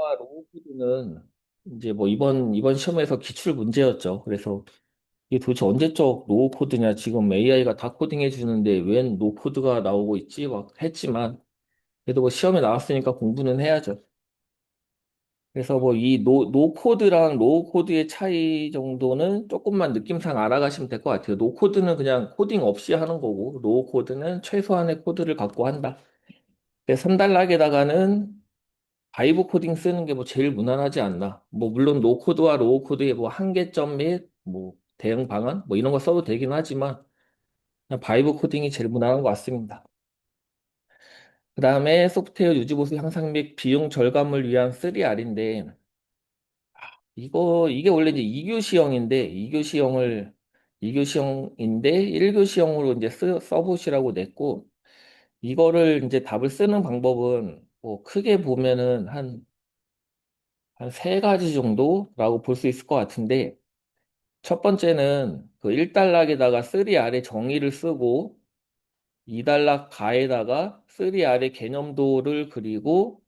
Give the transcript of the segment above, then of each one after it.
코드와 로우 코드는 이제 뭐 이번 시험에서 기출 문제였죠. 그래서 이게 도대체 언제적 노 코드냐? 지금 AI가 다 코딩해 주는데 웬 노 코드가 나오고 있지? 막 했지만 그래도 뭐 시험에 나왔으니까 공부는 해야죠. 그래서 뭐 이 노 코드랑 로우 코드의 차이 정도는 조금만 느낌상 알아가시면 될 것 같아요. 노 코드는 그냥 코딩 없이 하는 거고, 로우 코드는 최소한의 코드를 갖고 한다. 3단락에다가는 바이브 코딩 쓰는 게 뭐 제일 무난하지 않나. 뭐 물론 노 코드와 로우 코드의 뭐 한계점 및 뭐 대응 방안 뭐 이런 거 써도 되긴 하지만 그냥 바이브 코딩이 제일 무난한 것 같습니다. 그 다음에 소프트웨어 유지보수 향상 및 비용 절감을 위한 3R인데 이게 원래 이제 2교시형인데 2교시형인데 1교시형으로 이제 써보시라고 냈고 이거를 이제 답을 쓰는 방법은 뭐 크게 보면은 한 세 가지 정도라고 볼 수 있을 것 같은데 첫 번째는 그 1단락에다가 3R의 정의를 쓰고 2단락 가에다가 3R의 개념도를 그리고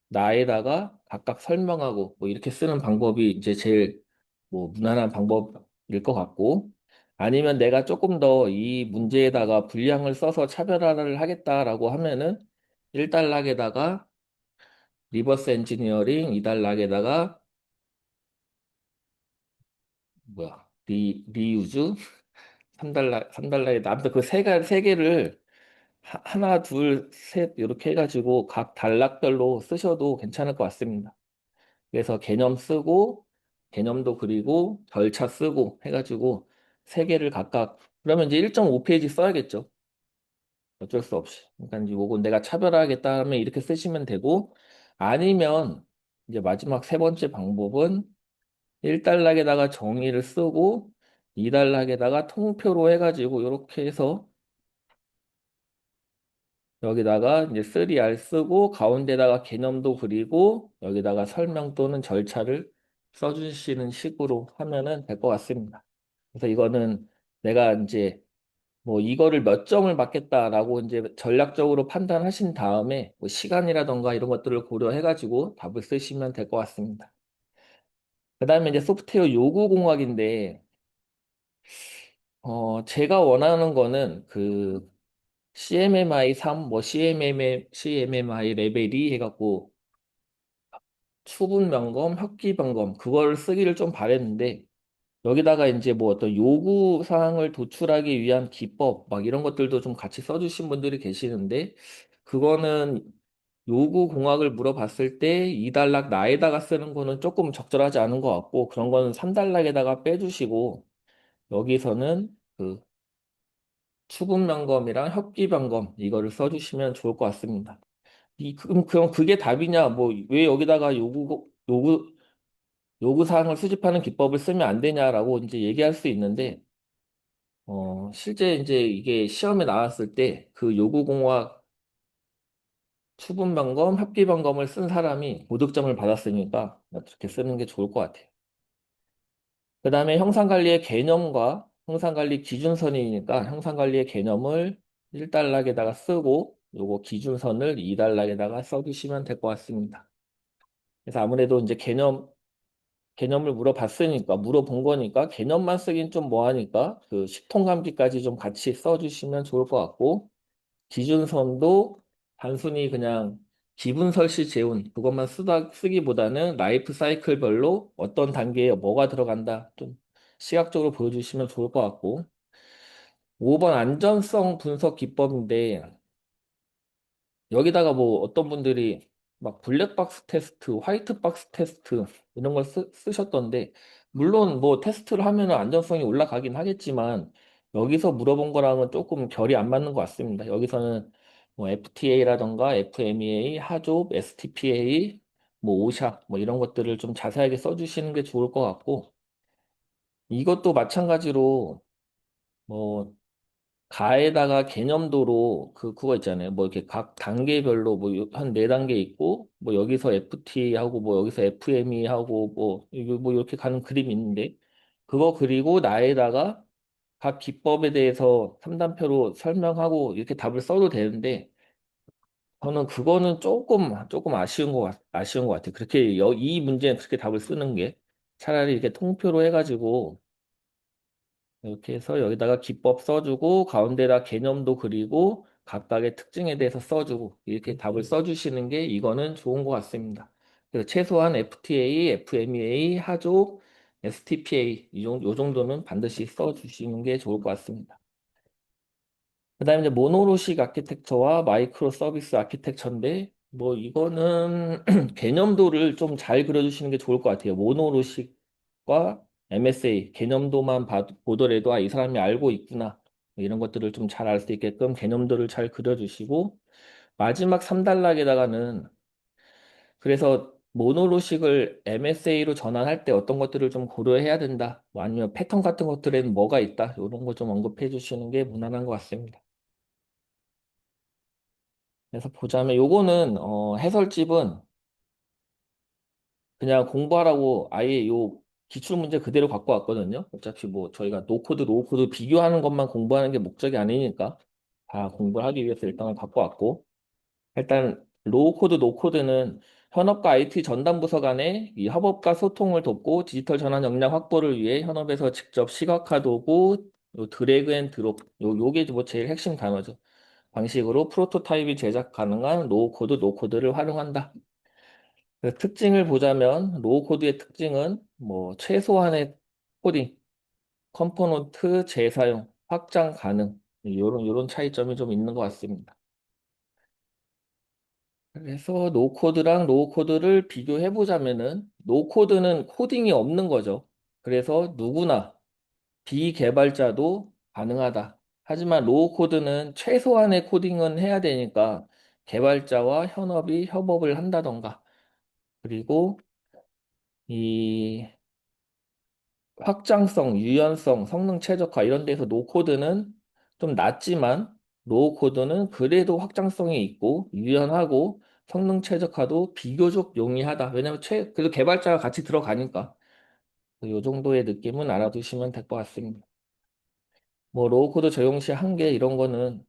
나에다가 각각 설명하고 뭐 이렇게 쓰는 방법이 이제 제일 뭐 무난한 방법일 것 같고 아니면 내가 조금 더 이 문제에다가 분량을 써서 차별화를 하겠다라고 하면은 1단락에다가 리버스 엔지니어링, 2단락에다가 뭐야 리유즈 3달러에 아무튼 그 세 개를 하나, 둘, 셋 이렇게 해가지고 각 단락별로 쓰셔도 괜찮을 것 같습니다. 그래서 개념 쓰고 개념도 그리고 절차 쓰고 해가지고 세 개를 각각 그러면 이제 1.5페이지 써야겠죠. 어쩔 수 없이. 그러니까 이제 요거 내가 차별화하겠다 하면 이렇게 쓰시면 되고 아니면 이제 마지막 세 번째 방법은 1단락에다가 정의를 쓰고 2단락에다가 통표로 해가지고 이렇게 해서 여기다가 이제 3R 쓰고 가운데다가 개념도 그리고 여기다가 설명 또는 절차를 써주시는 식으로 하면은 될 것 같습니다. 그래서 이거는 내가 이제 뭐 이거를 몇 점을 받겠다라고 이제 전략적으로 판단하신 다음에 뭐 시간이라던가 이런 것들을 고려해가지고 답을 쓰시면 될 것 같습니다. 그 다음에 이제 소프트웨어 요구공학인데 제가 원하는 거는 그 CMMI 3, 뭐 CMMI 레벨 2 해갖고 추분 점검, 혁기 점검 그걸 쓰기를 좀 바랬는데 여기다가 이제 뭐 어떤 요구 사항을 도출하기 위한 기법 막 이런 것들도 좀 같이 써주신 분들이 계시는데 그거는 요구 공학을 물어봤을 때 2단락 나에다가 쓰는 거는 조금 적절하지 않은 것 같고 그런 거는 3단락에다가 빼주시고 여기서는 그 추분 점검이랑 혁기 점검 이거를 써주시면 좋을 것 같습니다. 그럼 그게 답이냐? 뭐 왜 여기다가 요구 사항을 수집하는 기법을 쓰면 안 되냐라고 이제 얘기할 수 있는데 실제 이제 이게 시험에 나왔을 때 그 요구공학 추분 점검, 합계 점검을 쓴 사람이 고득점을 받았으니까 그렇게 쓰는 게 좋을 것 같아요. 그다음에 형상관리의 개념과 형상관리 기준선이니까 형상관리의 개념을 1단락에다가 쓰고 요거 기준선을 2단락에다가 써주시면 될 것 같습니다. 그래서 아무래도 이제 개념을 물어본 거니까 개념만 쓰긴 좀 뭐하니까 그 식통감기까지 좀 같이 써주시면 좋을 것 같고 기준선도 단순히 그냥 기분설시 재운 그것만 쓰기보다는 라이프 사이클별로 어떤 단계에 뭐가 들어간다 좀 시각적으로 보여주시면 좋을 것 같고 5번 안전성 분석 기법인데 여기다가 뭐 어떤 분들이 막 블랙박스 테스트, 화이트박스 테스트 이런 걸 쓰셨던데 물론 뭐 테스트를 하면 안전성이 올라가긴 하겠지만 여기서 물어본 거랑은 조금 결이 안 맞는 것 같습니다. 여기서는 뭐 FTA라던가 FMEA, 하좁, STPA, 뭐 오샤 뭐 이런 것들을 좀 자세하게 써주시는 게 좋을 것 같고 이것도 마찬가지로 뭐 가에다가 개념도로 그거 있잖아요. 뭐 이렇게 각 단계별로 뭐 한 네 단계 있고 뭐 여기서 FT 하고 뭐 여기서 FME 하고 뭐 이거 뭐 이렇게 가는 그림이 있는데 그거 그리고 나에다가 각 기법에 대해서 3단표로 설명하고 이렇게 답을 써도 되는데 저는 그거는 조금 아쉬운 것 같아요. 그렇게, 이 문제는 그렇게 답을 쓰는 게 차라리 이렇게 통표로 해가지고, 이렇게 해서 여기다가 기법 써주고, 가운데다 개념도 그리고, 각각의 특징에 대해서 써주고, 이렇게 답을 써주시는 게 이거는 좋은 것 같습니다. 그래서 최소한 FTA, FMEA, 하족, STPA, 요 정도는 반드시 써주시는 게 좋을 것 같습니다. 그다음에 이제 모노로식 아키텍처와 마이크로 서비스 아키텍처인데 뭐 이거는 개념도를 좀 잘 그려주시는 게 좋을 것 같아요. 모노로식과 MSA 개념도만 보더라도 아, 이 사람이 알고 있구나 뭐 이런 것들을 좀 잘 알 수 있게끔 개념도를 잘 그려주시고 마지막 3단락에다가는 그래서 모노로식을 MSA로 전환할 때 어떤 것들을 좀 고려해야 된다. 뭐 아니면 패턴 같은 것들에는 뭐가 있다. 이런 거 좀 언급해 주시는 게 무난한 것 같습니다. 그래서 보자면 요거는 해설집은 그냥 공부하라고 아예 요 기출 문제 그대로 갖고 왔거든요. 어차피 뭐 저희가 노코드, 로우코드 비교하는 것만 공부하는 게 목적이 아니니까 다 공부를 하기 위해서 일단은 갖고 왔고 일단 로우코드, 노코드는 현업과 IT 전담 부서 간의 이 협업과 소통을 돕고 디지털 전환 역량 확보를 위해 현업에서 직접 시각화 도구, 요 드래그 앤 드롭, 요게 뭐 제일 핵심 단어죠. 방식으로 프로토타입이 제작 가능한 로우코드, 노코드를 활용한다. 그 특징을 보자면 로우코드의 특징은 뭐 최소한의 코딩, 컴포넌트 재사용, 확장 가능 요런 차이점이 좀 있는 것 같습니다. 그래서 노코드랑 로우코드를 비교해 보자면은 노코드는 코딩이 없는 거죠. 그래서 누구나 비개발자도 가능하다. 하지만 로우코드는 최소한의 코딩은 해야 되니까 개발자와 현업이 협업을 한다던가 그리고 이 확장성, 유연성, 성능 최적화 이런 데서 노코드는 좀 낮지만 로우코드는 그래도 확장성이 있고 유연하고 성능 최적화도 비교적 용이하다. 왜냐면 그래도 개발자가 같이 들어가니까 이 정도의 느낌은 알아두시면 될 것 같습니다. 뭐 로우코드 적용 시 한계 이런 거는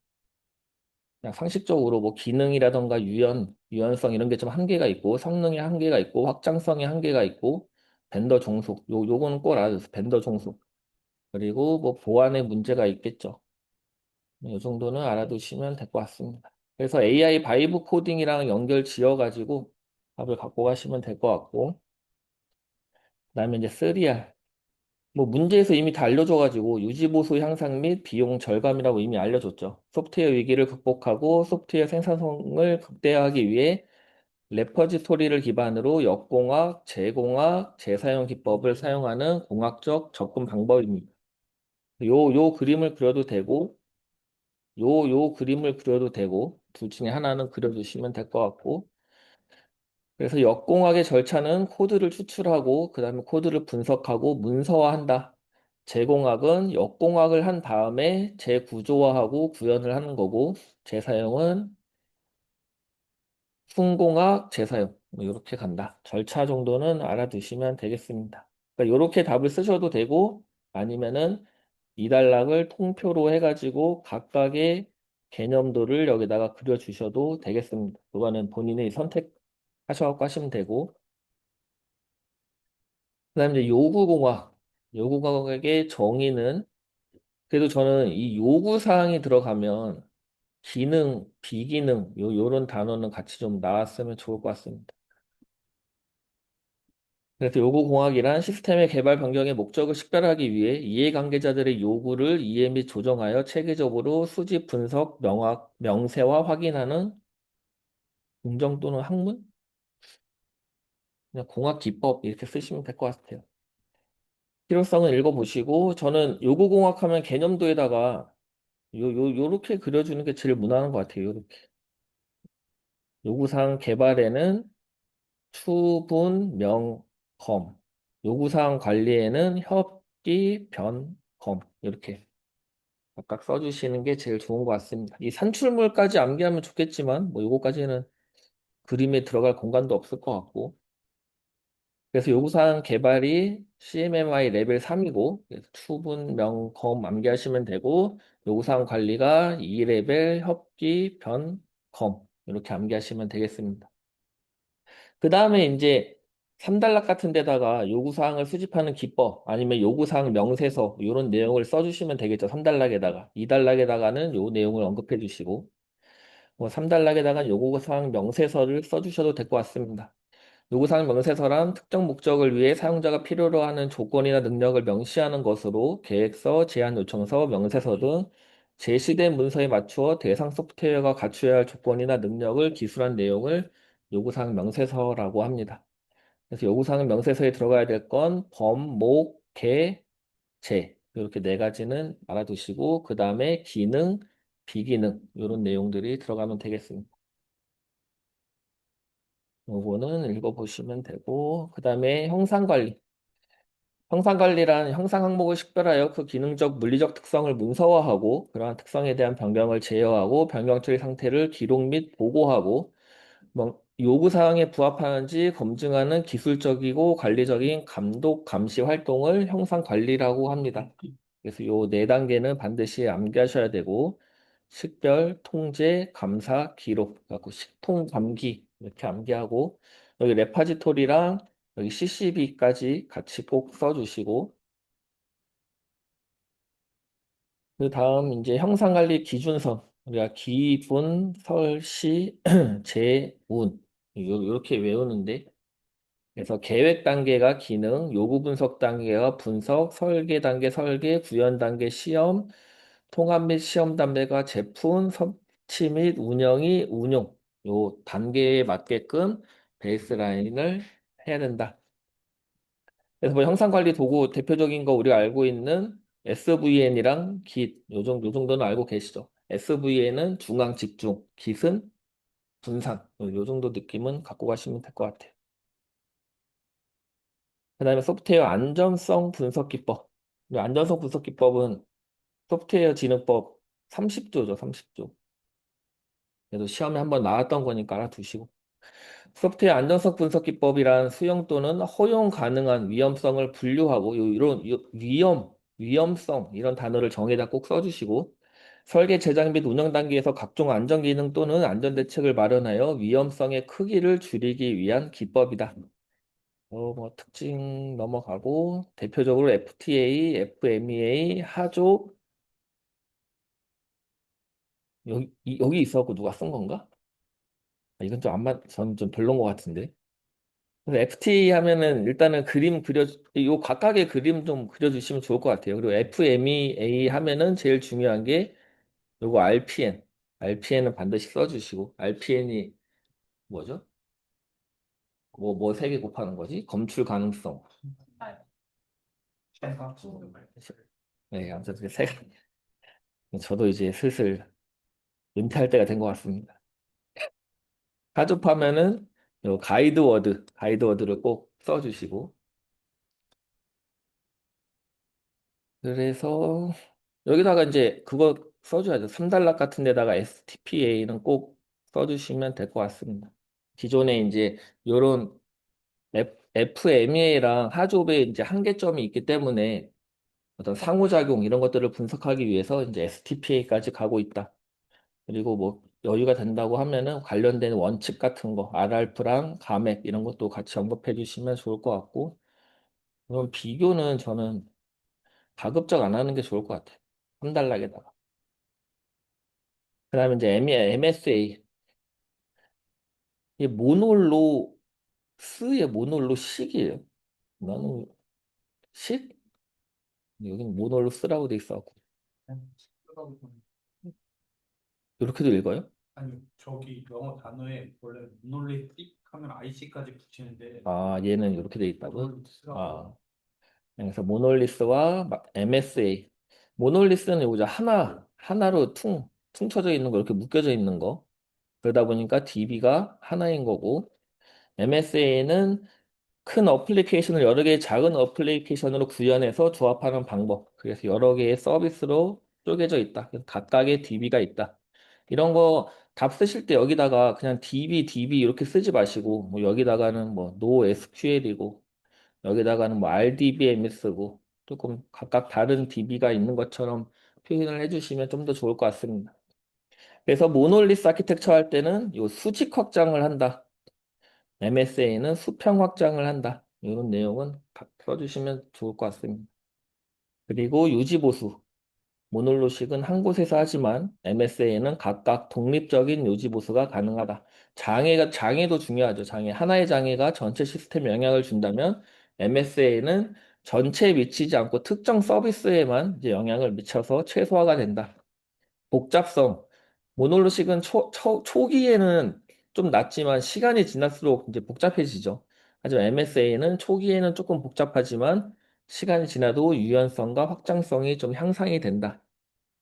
그냥 상식적으로 뭐 기능이라던가 유연성 이런 게 좀 한계가 있고 성능에 한계가 있고 확장성에 한계가 있고 벤더 종속 요거는 꼭 알아두세요. 벤더 종속. 그리고 뭐 보안에 문제가 있겠죠. 이 정도는 알아두시면 될 것 같습니다. 그래서 AI 바이브 코딩이랑 연결 지어가지고 답을 갖고 가시면 될 것 같고, 그다음에 이제 3R. 뭐 문제에서 이미 다 알려줘가지고 유지보수 향상 및 비용 절감이라고 이미 알려줬죠. 소프트웨어 위기를 극복하고 소프트웨어 생산성을 극대화하기 위해 레퍼지토리를 기반으로 역공학, 재공학, 재사용 기법을 사용하는 공학적 접근 방법입니다. 요 그림을 그려도 되고, 요 그림을 그려도 되고 둘 중에 하나는 그려주시면 될 것 같고 그래서 역공학의 절차는 코드를 추출하고 그 다음에 코드를 분석하고 문서화한다. 제공학은 역공학을 한 다음에 재구조화하고 구현을 하는 거고 재사용은 순공학, 재사용 뭐 이렇게 간다. 절차 정도는 알아두시면 되겠습니다. 그러니까 이렇게 답을 쓰셔도 되고 아니면은 이 단락을 통표로 해가지고 각각의 개념도를 여기다가 그려주셔도 되겠습니다. 그거는 본인이 선택하셔서 하시면 되고. 그 다음에 이제 요구공학. 요구공학의 정의는 그래도 저는 이 요구사항이 들어가면 기능, 비기능, 요런 단어는 같이 좀 나왔으면 좋을 것 같습니다. 그래서 요구공학이란 시스템의 개발 변경의 목적을 식별하기 위해 이해관계자들의 요구를 이해 및 조정하여 체계적으로 수집, 분석, 명세화 확인하는 공정 또는 학문? 그냥 공학 기법 이렇게 쓰시면 될 것 같아요. 필요성은 읽어보시고 저는 요구공학 하면 개념도에다가 요렇게 그려주는 게 제일 무난한 것 같아요. 요렇게. 요구사항 개발에는 추분, 명, 검. 요구사항 관리에는 협기, 변, 검. 이렇게. 각각 써주시는 게 제일 좋은 것 같습니다. 이 산출물까지 암기하면 좋겠지만, 뭐, 요거까지는 그림에 들어갈 공간도 없을 것 같고. 그래서 요구사항 개발이 CMMI 레벨 3이고, 추분, 명, 검 암기하시면 되고, 요구사항 관리가 2레벨 협기, 변, 검. 이렇게 암기하시면 되겠습니다. 그 다음에 이제 3단락 같은 데다가 요구사항을 수집하는 기법 아니면 요구사항 명세서 이런 내용을 써주시면 되겠죠. 3단락에다가. 2단락에다가는 요 내용을 언급해 주시고 뭐 3단락에다가 요구사항 명세서를 써주셔도 될 것 같습니다. 요구사항 명세서란 특정 목적을 위해 사용자가 필요로 하는 조건이나 능력을 명시하는 것으로 계획서, 제안 요청서, 명세서 등 제시된 문서에 맞추어 대상 소프트웨어가 갖춰야 할 조건이나 능력을 기술한 내용을 요구사항 명세서라고 합니다. 그래서 요구사항 명세서에 들어가야 될 건 범, 목, 개, 제 이렇게 네 가지는 알아두시고 그 다음에 기능, 비기능 이런 내용들이 들어가면 되겠습니다. 요거는 읽어보시면 되고 그 다음에 형상관리. 형상관리란 형상 항목을 식별하여 그 기능적, 물리적 특성을 문서화하고 그러한 특성에 대한 변경을 제어하고 변경 처리 상태를 기록 및 보고하고 뭐 요구사항에 부합하는지 검증하는 기술적이고 관리적인 감독, 감시 활동을 형상관리라고 합니다. 그래서 요 네 단계는 반드시 암기하셔야 되고 식별, 통제, 감사, 기록, 그래갖고 식통, 감기 이렇게 암기하고 여기 레파지토리랑 여기 CCB까지 같이 꼭 써주시고 그 다음 이제 형상관리 기준선 우리가 기분, 설시, 재운 이렇게 외우는데 그래서 계획 단계가 기능, 요구 분석 단계가 분석, 설계 단계 설계, 구현 단계 시험, 통합 및 시험 단계가 제품, 섭취 및 운영이 운용 요 단계에 맞게끔 베이스라인을 해야 된다. 그래서 뭐 형상관리 도구 대표적인 거 우리가 알고 있는 SVN이랑 깃, 요 정도는 알고 계시죠? SVN은 중앙 집중, 깃은 분산, 요 정도 느낌은 갖고 가시면 될 것 같아요. 그 다음에 소프트웨어 안전성 분석 기법. 이 안전성 분석 기법은 소프트웨어 진흥법 30조죠, 30조. 그래도 시험에 한번 나왔던 거니까 알아두시고. 소프트웨어 안전성 분석 기법이란 수용 또는 허용 가능한 위험성을 분류하고 이런 위험성 이런 단어를 정의다 꼭 써주시고 설계 제작 및 운영 단계에서 각종 안전 기능 또는 안전 대책을 마련하여 위험성의 크기를 줄이기 위한 기법이다. 뭐 특징 넘어가고 대표적으로 FTA, FMEA, 하조 여기 있었고 누가 쓴 건가? 이건 좀 안 맞, 저는 좀 별론 것 같은데. 그래서 FTA 하면은 일단은 요 각각의 그림 좀 그려주시면 좋을 것 같아요. 그리고 FMEA 하면은 제일 중요한 게 요거 RPN. RPN은 반드시 써주시고, RPN이 뭐죠? 뭐 세 개 곱하는 거지? 검출 가능성. 네, 아무튼 그 세 가지. 저도 이제 슬슬 은퇴할 때가 된 것 같습니다. 가급하면은 요 가이드 워드를 꼭 써주시고, 그래서 여기다가 이제 그거 써줘야죠. 3단락 같은 데다가 STPA는 꼭 써주시면 될 것 같습니다. 기존에 이제 요런 FMEA랑 하조업의 이제 한계점이 있기 때문에 어떤 상호작용 이런 것들을 분석하기 위해서 이제 STPA까지 가고 있다. 그리고 뭐 여유가 된다고 하면은 관련된 원칙 같은 거, RRF랑 가맥 이런 것도 같이 언급해 주시면 좋을 것 같고, 그럼 비교는 저는 가급적 안 하는 게 좋을 것 같아요. 3단락에다가. 그 다음에 이제 MSA. 이게 모놀로스의 모놀로식이에요. 나는 식? 여기는 모놀로스라고 돼 있어갖고. 이렇게도 읽어요? 아니 저기 영어 단어에 원래 모놀리틱 하면 IC까지 붙이는데 아, 얘는 이렇게 돼 있다고? 모놀리스라고 아, 그래서 모놀리스와 MSA. 모놀리스는 이거죠. 하나로 퉁쳐져 있는 거, 이렇게 묶여져 있는 거. 그러다 보니까 DB가 하나인 거고, MSA는 큰 어플리케이션을 여러 개의 작은 어플리케이션으로 구현해서 조합하는 방법. 그래서 여러 개의 서비스로 쪼개져 있다. 그래서 각각의 DB가 있다. 이런 거 답 쓰실 때 여기다가 그냥 DB 이렇게 쓰지 마시고, 뭐 여기다가는 뭐 NoSQL이고, 여기다가는 뭐 RDBM이 쓰고, 조금 각각 다른 DB가 있는 것처럼 표현을 해주시면 좀 더 좋을 것 같습니다. 그래서 모놀리스 아키텍처 할 때는 요 수직 확장을 한다. MSA는 수평 확장을 한다. 이런 내용은 다 써주시면 좋을 것 같습니다. 그리고 유지보수. 모놀로식은 한 곳에서 하지만 MSA는 각각 독립적인 요지보수가 가능하다. 장애도 중요하죠. 하나의 장애가 전체 시스템에 영향을 준다면 MSA는 전체에 미치지 않고 특정 서비스에만 이제 영향을 미쳐서 최소화가 된다. 복잡성. 모놀로식은 초기에는 좀 낮지만 시간이 지날수록 이제 복잡해지죠. 하지만 MSA는 초기에는 조금 복잡하지만 시간이 지나도 유연성과 확장성이 좀 향상이 된다.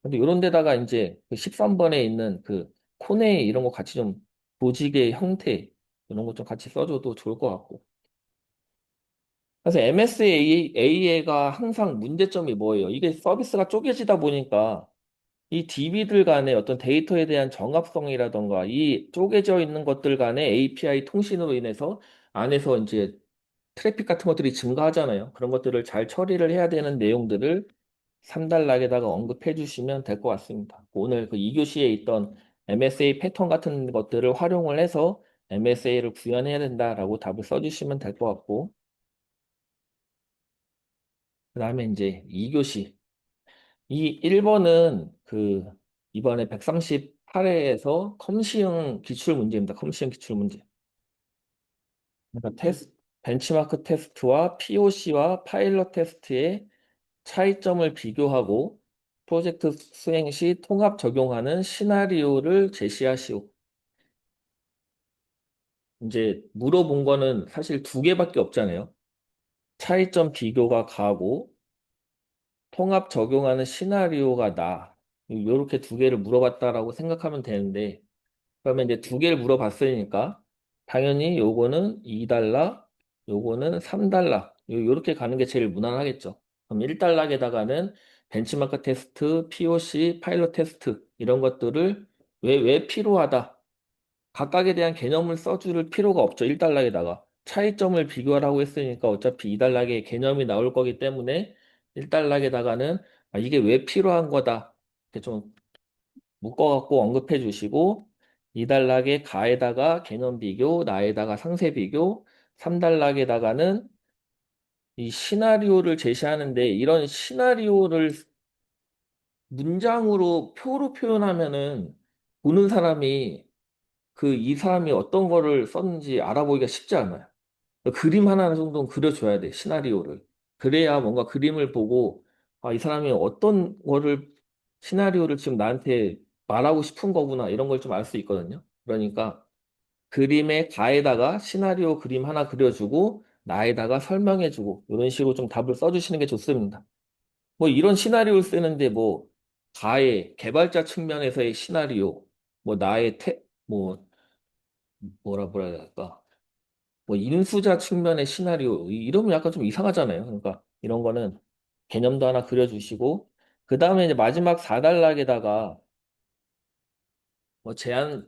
근데 이런 데다가 이제 그 13번에 있는 그 코네 이런 거 같이 좀 조직의 형태 이런 거 좀 같이 써줘도 좋을 것 같고. 그래서 MSA가 항상 문제점이 뭐예요? 이게 서비스가 쪼개지다 보니까 이 DB들 간의 어떤 데이터에 대한 정합성이라던가 이 쪼개져 있는 것들 간의 API 통신으로 인해서 안에서 이제 트래픽 같은 것들이 증가하잖아요. 그런 것들을 잘 처리를 해야 되는 내용들을 3단락에다가 언급해 주시면 될 것 같습니다. 오늘 그 2교시에 있던 MSA 패턴 같은 것들을 활용을 해서 MSA를 구현해야 된다라고 답을 써주시면 될 것 같고, 그 다음에 이제 2교시. 이 1번은 그 이번에 138회에서 컴시형 기출 문제입니다. 컴시형 기출 문제. 그러니까 벤치마크 테스트와 POC와 파일럿 테스트의 차이점을 비교하고 프로젝트 수행 시 통합 적용하는 시나리오를 제시하시오. 이제 물어본 거는 사실 두 개밖에 없잖아요. 차이점 비교가 가고 통합 적용하는 시나리오가 나. 이렇게 두 개를 물어봤다라고 생각하면 되는데 그러면 이제 두 개를 물어봤으니까 당연히 요거는 2달러, 요거는 3달러. 요렇게 가는 게 제일 무난하겠죠. 그럼 1달러에다가는 벤치마크 테스트, POC, 파일럿 테스트 이런 것들을 왜 필요하다. 각각에 대한 개념을 써줄 필요가 없죠. 1달러에다가. 차이점을 비교하라고 했으니까 어차피 2달러의 개념이 나올 거기 때문에 1달러에다가는 이게 왜 필요한 거다. 이렇게 좀 묶어갖고 언급해 주시고 2단락에 가에다가 개념 비교, 나에다가 상세 비교, 3단락에다가는 이 시나리오를 제시하는데 이런 시나리오를 문장으로 표로 표현하면은 보는 사람이 이 사람이 어떤 거를 썼는지 알아보기가 쉽지 않아요. 그림 하나 정도는 그려줘야 돼, 시나리오를. 그래야 뭔가 그림을 보고, 이 사람이 어떤 거를, 시나리오를 지금 나한테 말하고 싶은 거구나, 이런 걸 좀 알 수 있거든요. 그러니까 그림의 가에다가 시나리오 그림 하나 그려주고, 나에다가 설명해주고, 이런 식으로 좀 답을 써주시는 게 좋습니다. 뭐 이런 시나리오를 쓰는데 뭐, 가의 개발자 측면에서의 시나리오, 뭐 나의 뭐, 뭐라 해야 될까? 뭐 인수자 측면의 시나리오 이러면 약간 좀 이상하잖아요. 그러니까 이런 거는 개념도 하나 그려주시고 그 다음에 이제 마지막 4단락에다가 뭐 재현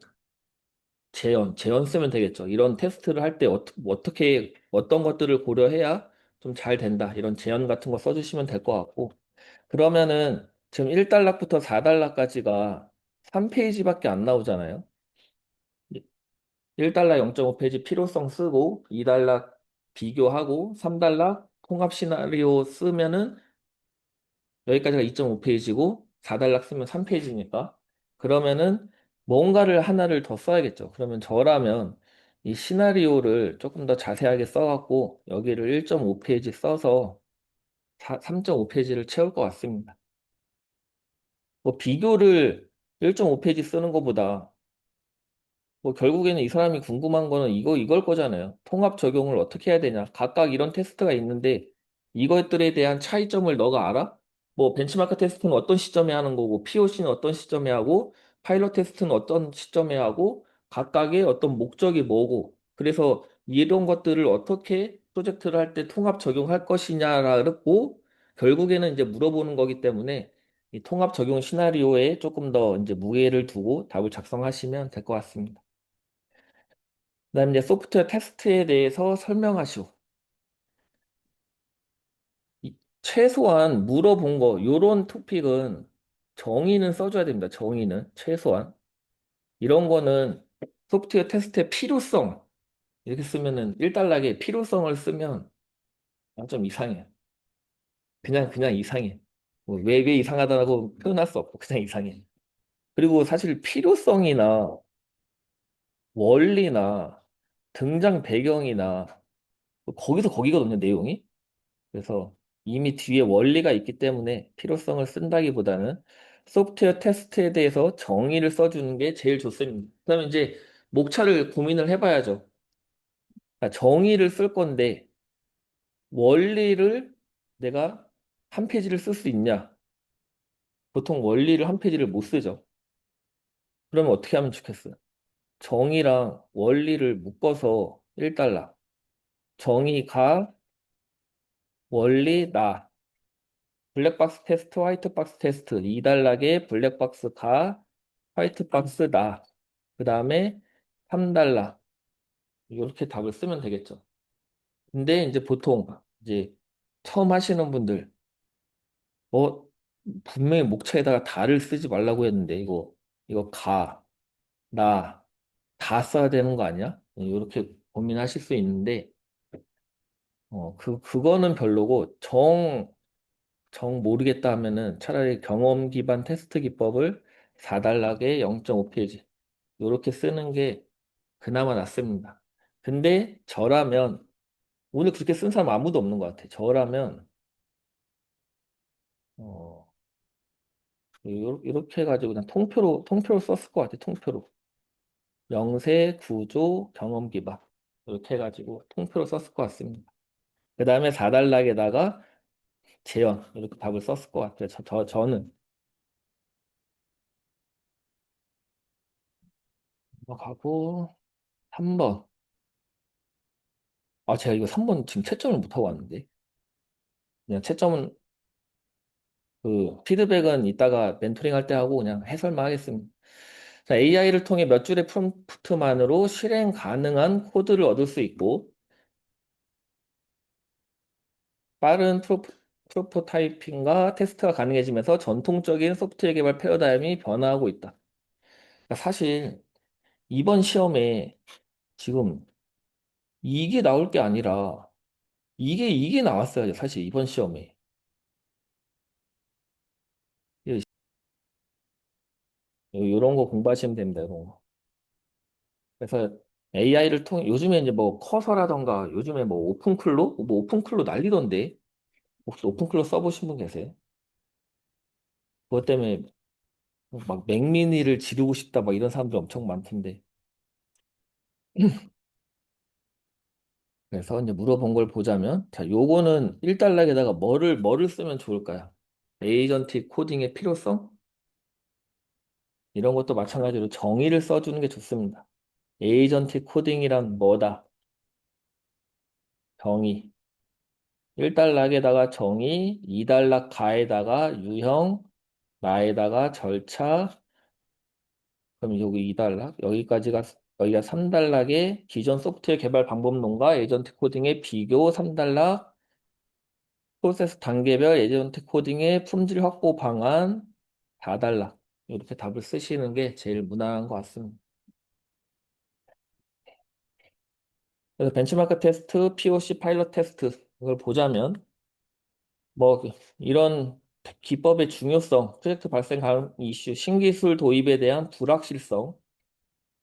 쓰면 되겠죠. 이런 테스트를 할 때 어떻게 어떤 것들을 고려해야 좀 잘 된다. 이런 재현 같은 거 써주시면 될 것 같고 그러면은 지금 1단락부터 4단락까지가 3페이지밖에 안 나오잖아요. 1달러 0.5페이지 필요성 쓰고 2달러 비교하고 3달러 통합 시나리오 쓰면은 여기까지가 2.5페이지고 4달러 쓰면 3페이지니까 그러면은 뭔가를 하나를 더 써야겠죠. 그러면 저라면 이 시나리오를 조금 더 자세하게 써갖고 여기를 1.5페이지 써서 3.5페이지를 채울 것 같습니다. 뭐 비교를 1.5페이지 쓰는 것보다 뭐 결국에는 이 사람이 궁금한 거는 이걸 거잖아요. 통합 적용을 어떻게 해야 되냐. 각각 이런 테스트가 있는데 이것들에 대한 차이점을 너가 알아? 뭐 벤치마크 테스트는 어떤 시점에 하는 거고 POC는 어떤 시점에 하고 파일럿 테스트는 어떤 시점에 하고 각각의 어떤 목적이 뭐고 그래서 이런 것들을 어떻게 프로젝트를 할 때 통합 적용할 것이냐라고 결국에는 이제 물어보는 거기 때문에 이 통합 적용 시나리오에 조금 더 이제 무게를 두고 답을 작성하시면 될 것 같습니다. 그다음에 이제 소프트웨어 테스트에 대해서 설명하시오. 최소한 물어본 거, 요런 토픽은 정의는 써줘야 됩니다. 정의는 최소한. 이런 거는 소프트웨어 테스트의 필요성 이렇게 쓰면은 1달러의 필요성을 쓰면 좀 이상해. 그냥 이상해. 왜 이상하다고 표현할 수 없고 그냥 이상해. 그리고 사실 필요성이나 원리나 등장 배경이나 거기서 거기거든요, 내용이. 그래서 이미 뒤에 원리가 있기 때문에 필요성을 쓴다기보다는 소프트웨어 테스트에 대해서 정의를 써주는 게 제일 좋습니다. 그다음에 이제 목차를 고민을 해봐야죠. 그러니까 정의를 쓸 건데 원리를 내가 한 페이지를 쓸 수 있냐? 보통 원리를 한 페이지를 못 쓰죠. 그러면 어떻게 하면 좋겠어요? 정의랑 원리를 묶어서 1달러. 정의가 원리 나. 블랙박스 테스트, 화이트박스 테스트. 2달러에 블랙박스 가, 화이트박스 나. 그 다음에 3달러. 이렇게 답을 쓰면 되겠죠. 근데 이제 보통 이제 처음 하시는 분들, 분명히 목차에다가 다를 쓰지 말라고 했는데, 이거 가, 나, 다 써야 되는 거 아니야? 이렇게 고민하실 수 있는데, 그거는 별로고, 정 모르겠다 하면은 차라리 경험 기반 테스트 기법을 4달락에 0.5페이지. 이렇게 쓰는 게 그나마 낫습니다. 근데 저라면, 오늘 그렇게 쓴 사람 아무도 없는 것 같아. 저라면, 어, 이렇게 해가지고 그냥 통표로 썼을 것 같아. 통표로. 명세, 구조, 경험 기반. 이렇게 해가지고 통표로 썼을 것 같습니다. 그 다음에 4단락에다가 재현. 이렇게 답을 썼을 것 같아요. 저는. 가고 3번. 아, 제가 이거 3번 지금 채점을 못하고 왔는데. 그냥 채점은, 피드백은 이따가 멘토링 할 때 하고 그냥 해설만 하겠습니다. 자, AI를 통해 몇 줄의 프롬프트만으로 실행 가능한 코드를 얻을 수 있고, 빠른 프로토타이핑과 테스트가 가능해지면서 전통적인 소프트웨어 개발 패러다임이 변화하고 있다. 그러니까 사실 이번 시험에 지금 이게 나올 게 아니라 이게 나왔어야죠. 사실 이번 시험에. 이런 거 공부하시면 됩니다. 이런 거. 그래서 AI를 통해 요즘에 이제 뭐 커서라던가 요즘에 뭐 오픈클로 난리던데 혹시 오픈클로 써보신 분 계세요? 그것 때문에 막 맥미니를 지르고 싶다 막 이런 사람들 엄청 많던데. 그래서 이제 물어본 걸 보자면, 자, 요거는 1달락에다가 뭐를 쓰면 좋을까요? 에이전틱 코딩의 필요성? 이런 것도 마찬가지로 정의를 써주는 게 좋습니다. 에이전틱 코딩이란 뭐다? 정의. 1달락에다가 정의, 2달락 가에다가 유형, 나에다가 절차, 그럼 여기 2달락, 여기가 3달락의 기존 소프트웨어 개발 방법론과 에이전틱 코딩의 비교, 3달락, 프로세스 단계별 에이전트 코딩의 품질 확보 방안 다 달라. 이렇게 답을 쓰시는 게 제일 무난한 것 같습니다. 그래서 벤치마크 테스트, POC 파일럿 테스트 이걸 보자면 뭐 이런 기법의 중요성, 프로젝트 발생 가능 이슈, 신기술 도입에 대한 불확실성,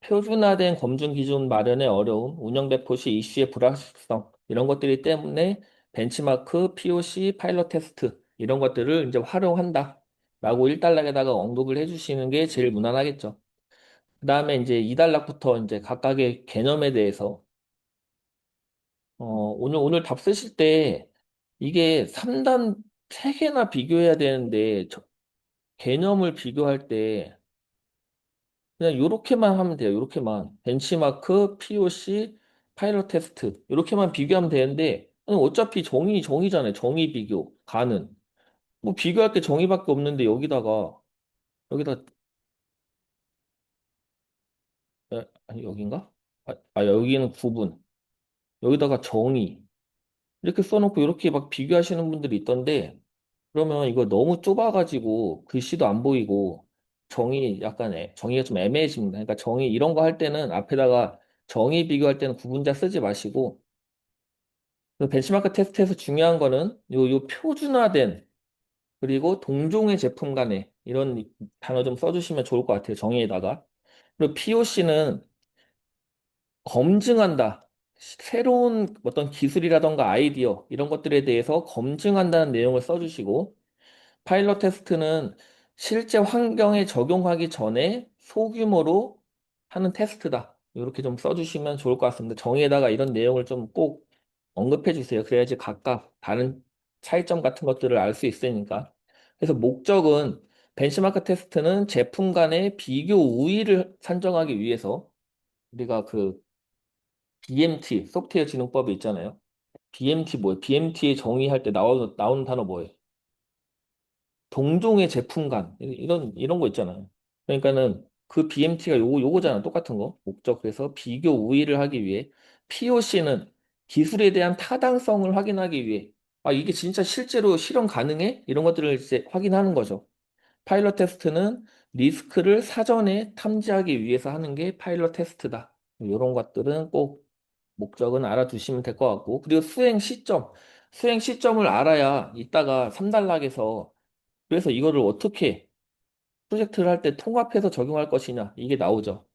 표준화된 검증 기준 마련의 어려움, 운영 배포 시 이슈의 불확실성 이런 것들이 때문에 벤치마크, POC, 파일럿 테스트 이런 것들을 이제 활용한다. 라고 1단락에다가 언급을 해주시는 게 제일 무난하겠죠. 그 다음에 이제 2단락부터 이제 각각의 개념에 대해서 오늘 답 쓰실 때 이게 3단 3개나 비교해야 되는데 개념을 비교할 때 그냥 요렇게만 하면 돼요. 요렇게만. 벤치마크, POC, 파일럿 테스트. 요렇게만 비교하면 되는데, 아니, 어차피 정의잖아요. 정의 비교. 가는. 뭐 비교할 게 정의밖에 없는데 여기다, 아니, 여긴가? 여기는 구분. 여기다가 정의. 이렇게 써놓고 이렇게 막 비교하시는 분들이 있던데, 그러면 이거 너무 좁아가지고 글씨도 안 보이고 정의 약간 정의가 좀 애매해집니다. 그러니까 정의 이런 거 할 때는 앞에다가 정의 비교할 때는 구분자 쓰지 마시고 그 벤치마크 테스트에서 중요한 거는 요 표준화된 그리고 동종의 제품 간에 이런 단어 좀 써주시면 좋을 것 같아요. 정의에다가. 그리고 POC는 검증한다. 새로운 어떤 기술이라던가 아이디어 이런 것들에 대해서 검증한다는 내용을 써주시고 파일럿 테스트는 실제 환경에 적용하기 전에 소규모로 하는 테스트다. 이렇게 좀 써주시면 좋을 것 같습니다. 정의에다가 이런 내용을 좀 꼭 언급해 주세요. 그래야지 각각 다른 차이점 같은 것들을 알 수 있으니까. 그래서 목적은 벤치마크 테스트는 제품 간의 비교 우위를 산정하기 위해서 우리가 그 BMT, 소프트웨어 진흥법이 있잖아요. BMT 뭐예요? BMT 정의할 때 나오는 단어 뭐예요? 동종의 제품 간 이런 거 있잖아요. 그러니까는 그 BMT가 요거잖아. 똑같은 거. 목적 그래서 비교 우위를 하기 위해 POC는 기술에 대한 타당성을 확인하기 위해 아 이게 진짜 실제로 실현 가능해? 이런 것들을 이제 확인하는 거죠. 파일럿 테스트는 리스크를 사전에 탐지하기 위해서 하는 게 파일럿 테스트다. 이런 것들은 꼭 목적은 알아두시면 될 것 같고 그리고 수행 시점을 알아야 이따가 3단락에서 그래서 이거를 어떻게 프로젝트를 할 때 통합해서 적용할 것이냐 이게 나오죠.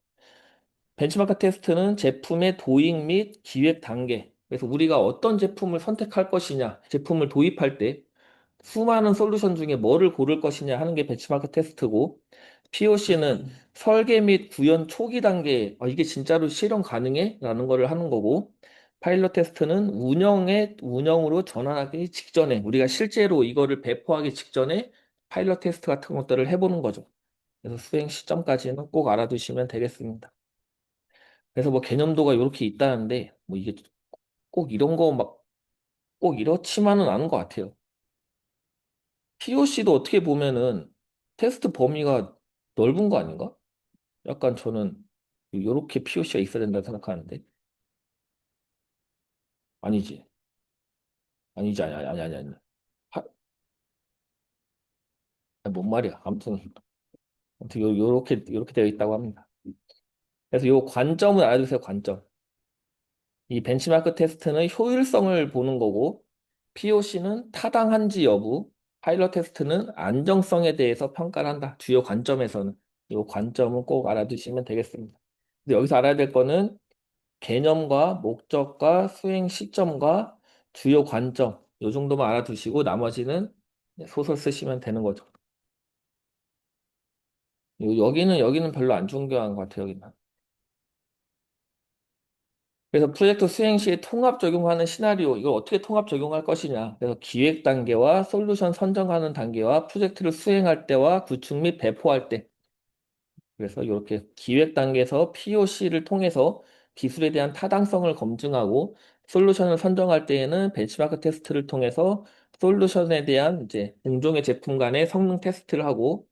벤치마크 테스트는 제품의 도입 및 기획 단계. 그래서 우리가 어떤 제품을 선택할 것이냐, 제품을 도입할 때 수많은 솔루션 중에 뭐를 고를 것이냐 하는 게 벤치마크 테스트고, POC는 설계 및 구현 초기 단계에 이게 진짜로 실현 가능해? 라는 거를 하는 거고, 파일럿 테스트는 운영으로 전환하기 직전에, 우리가 실제로 이거를 배포하기 직전에 파일럿 테스트 같은 것들을 해보는 거죠. 그래서 수행 시점까지는 꼭 알아두시면 되겠습니다. 그래서 뭐 개념도가 이렇게 있다는데, 뭐 이게 꼭 이런 거 막 꼭 이렇지만은 않은 것 같아요. POC도 어떻게 보면은 테스트 범위가 넓은 거 아닌가? 약간 저는 이렇게 POC가 있어야 된다고 생각하는데 아니지 아니지 아니 하, 뭔 말이야 아무튼 요렇게 되어 있다고 합니다. 그래서 요 관점을 알아두세요. 관점. 이 벤치마크 테스트는 효율성을 보는 거고 POC는 타당한지 여부, 파일럿 테스트는 안정성에 대해서 평가를 한다. 주요 관점에서는 이 관점은 꼭 알아두시면 되겠습니다. 근데 여기서 알아야 될 거는 개념과 목적과 수행 시점과 주요 관점 이 정도만 알아두시고 나머지는 소설 쓰시면 되는 거죠. 여기는 별로 안 중요한 것 같아요. 여기는. 그래서 프로젝트 수행 시에 통합 적용하는 시나리오, 이걸 어떻게 통합 적용할 것이냐. 그래서 기획 단계와 솔루션 선정하는 단계와 프로젝트를 수행할 때와 구축 및 배포할 때. 그래서 이렇게 기획 단계에서 POC를 통해서 기술에 대한 타당성을 검증하고 솔루션을 선정할 때에는 벤치마크 테스트를 통해서 솔루션에 대한 이제 공종의 제품 간의 성능 테스트를 하고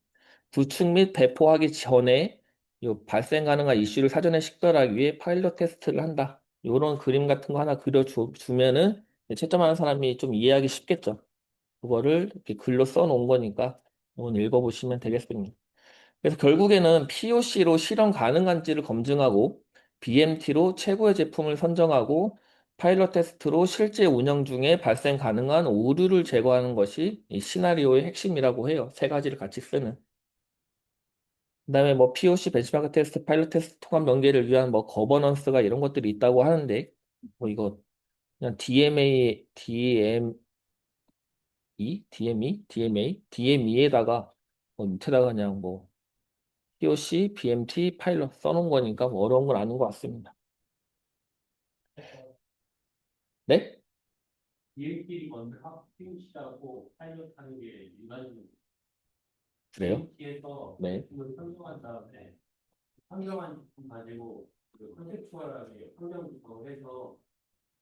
구축 및 배포하기 전에 요 발생 가능한 이슈를 사전에 식별하기 위해 파일럿 테스트를 한다. 이런 그림 같은 거 하나 그려주면은 채점하는 사람이 좀 이해하기 쉽겠죠. 그거를 이렇게 글로 써놓은 거니까 오늘 읽어보시면 되겠습니다. 그래서 결국에는 POC로 실현 가능한지를 검증하고 BMT로 최고의 제품을 선정하고 파일럿 테스트로 실제 운영 중에 발생 가능한 오류를 제거하는 것이 이 시나리오의 핵심이라고 해요. 세 가지를 같이 쓰는. 그다음에 뭐 POC 벤치마크 테스트, 파일럿 테스트 통합 연계를 위한 뭐 거버넌스가 이런 것들이 있다고 하는데 뭐 이거 그냥 DME에다가 뭐 밑에다가 그냥 뭐 POC, BMT, 파일럿 써놓은 거니까 뭐 어려운 건 아닌 것 같습니다. 네? 얘끼리 먼저 합치시하고 파일럿 하는 게 일반적인 그래요? BMT에서 네. 제품을 선정한 다음에 선정한 제품 가지고 그 컨셉추얼하게 환경 조성해서